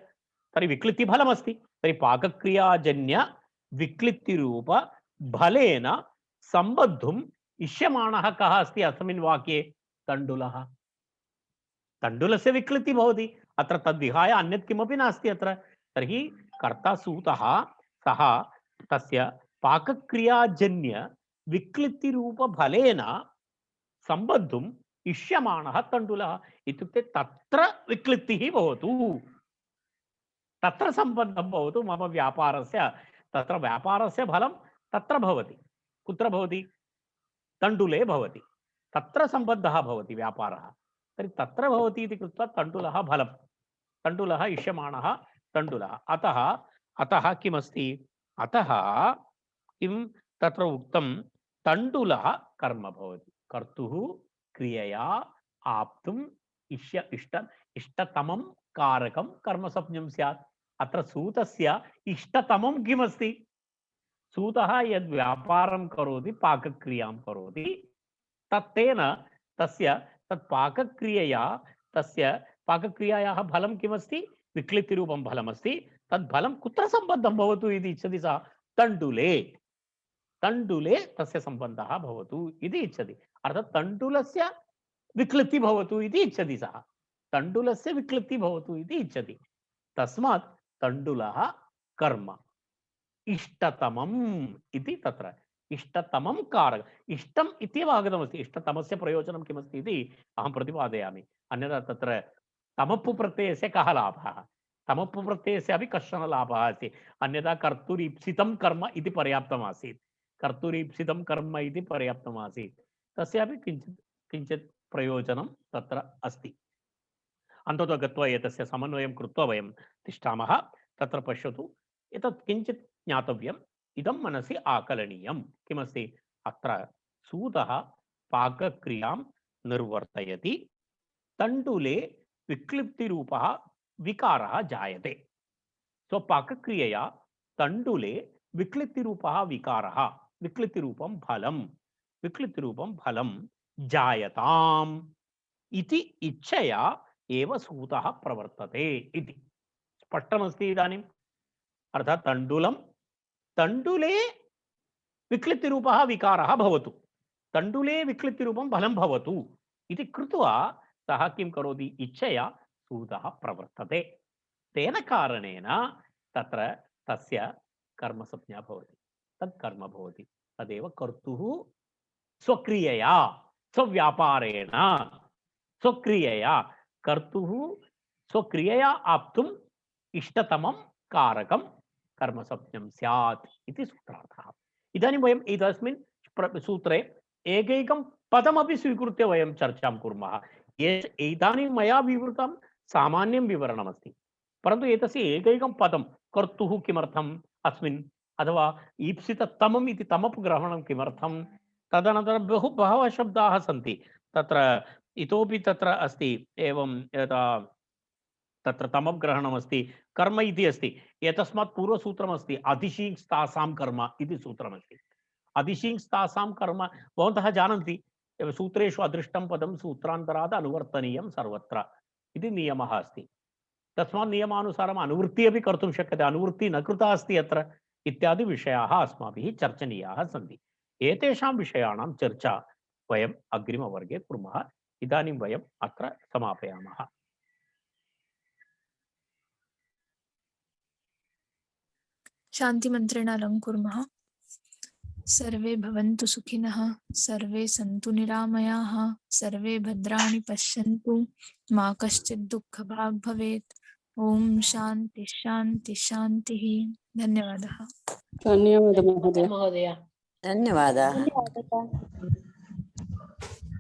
तर्हि विक्लित्तिफलमस्ति। तर्हि पाकक्रियाजन्य विक्लित्तिरूप फलेन संबद्धुम् इष्यमाणः कः अस्ति अस्मिन् वाक्ये? तण्डुलः। तण्डुलस्य विक्लित्तिः भवति, अत्र तद्विहाय अन्यत् किमपि नास्ति अत्र। तर्हि कर्ता सूतः, सः तस्य पाकक्रियाजन्य विक्लित्तिरूपफलेन संबद्धुम् इष्यमाणः तण्डुलः। इत्युक्ते तत्र विक्लित्तिः भवतु, तत्र सम्बद्धं भवतु मम व्यापारस्य, तत्र व्यापारस्य फलं तत्र भवति। कुत्र भवति? तण्डुले भवति। तत्र सम्बद्धः भवति व्यापारः। तर्हि तत्र भवति इति कृत्वा तण्डुलः फलं, तण्डुलः इष्यमाणः तण्डुलः। अतः अतः किमस्ति? अतः किं तत्र उक्तं? तण्डुलः कर्म भवति। कर्तुः क्रियया आप्तुम् इष्टतमं कारकं कर्मसंज्ञं स्यात्। अत्र सूतस्य इष्टतमं किमस्ति? सूतः यद् व्यापारं करोति, पाकक्रियां करोति, तत्तेन तस्य तत् पाकक्रियया तस्य पाकक्रियायाः फलं किमस्ति? विक्लित्तिरूपं फलमस्ति। तद् फलं कुत्र सम्बद्धं भवतु इति इच्छति सः? तण्डुले। तण्डुले तस्य सम्बन्धः भवतु इति इच्छति। अर्थात् तण्डुलस्य विक्लित्ति भवतु इति इच्छति सः। तण्डुलस्य विक्लित्ति भवतु इति इच्छति। तस्मात् तण्डुलः कर्म इष्टतमम् इति तत्र इष्टतमं कारक इष्टम् इत्येव आगतमस्ति। इष्टतमस्य प्रयोजनं किमस्ति इति अहं प्रतिपादयामि। अन्यथा तत्र तमप्पु प्रत्ययस्य कः लाभः? तमप्पु प्रत्ययस्य अपि कश्चन लाभः अस्ति। अन्यथा कर्तुरीप्सितं कर्म इति पर्याप्तमासीत्। कर्तुरीप्सितं कर्म इति पर्याप्तमासीत्। तस्यापि किञ्चित् प्रयोजनं तत्र अस्ति। अन्ततो गत्वा एतस्य समन्वयं कृत्वा वयं तिष्ठामः। तत्र पश्यतु, एतत् किञ्चित् ज्ञातव्यम्, इदं मनसि आकलनीयं। किमस्ति? अत्र सूतः पाकक्रियां निर्वर्तयति, तण्डुले विक्लिप्तिरूपः विकारः जायते। पाकक्रियया तण्डुले विक्लिप्तिरूपः विकारः, विक्लिप्तिरूपं फलं जायताम् इति इच्छया एव सूतः प्रवर्तते इति स्पष्टमस्ति इदानीम्। अर्थात् तण्डुले विक्लिप्तिरूपः विकारः भवतु, तण्डुले विक्लिप्तिरूपं फलं भवतु इति कृत्वा सः किं करोति? इच्छया सूतः प्रवर्तते। तेन कारणेन तत्र तस्य कर्मसंज्ञा भवति, तत् कर्म भवति। तदेव कर्तुः स्वक्रियया, स्वव्यापारेण, स्वक्रियया कर्तुः स्वक्रियया आप्तुम् इष्टतमं कारकं कर्मसंज्ञं स्यात् इति सूत्रार्थः। इदानीं वयम् एतस्मिन् सूत्रे एकैकं पदमपि स्वीकृत्य वयं चर्चां कुर्मः। इदानीं मया विवृतं सामान्यं विवरणमस्ति, परन्तु एतस्य एकैकं पदं कर्तुः किमर्थम् अस्मिन्, अथवा ईप्सिततमम् इति तमप् ग्रहणं किमर्थं, तदनन्तरं बहवः शब्दाः सन्ति तत्र। इतोपि तत्र अस्ति एवं तत्र तमप् ग्रहणमस्ति, कर्म इति अस्ति। एतस्मात् पूर्वसूत्रमस्ति अधिशींस्तासां कर्म इति सूत्रमस्ति। अधिशींस्तासां कर्म भवन्तः जानन्ति, सूत्रेषु अदृष्टं पदं सूत्रान्तरात् अनुवर्तनीयं सर्वत्र इति नियमः अस्ति। तस्मात् नियमानुसारम् अनुवृत्तिः अपि कर्तुं शक्यते, अनुवृत्तिः न कृता अस्ति अत्र इत्यादि विषयाः अस्माभिः चर्चनीयाः सन्ति। एतेषां विषयाणां चर्चा वयम् अग्रिमवर्गे कुर्मः। इदानीं वयम् अत्र समापयामः। शान्तिमन्त्रेण अलङ्कुर्मः। सर्वे भवन्तु सुखिनः, सर्वे सन्तु निरामयाः, सर्वे भद्राणि पश्यन्तु, मा कश्चित् दुःखभाग् भवेत्। ओम शांति शांति शान्तिः। धन्यवादः। धन्यवादः महोदय। धन्यवादाः। धन्यवादः।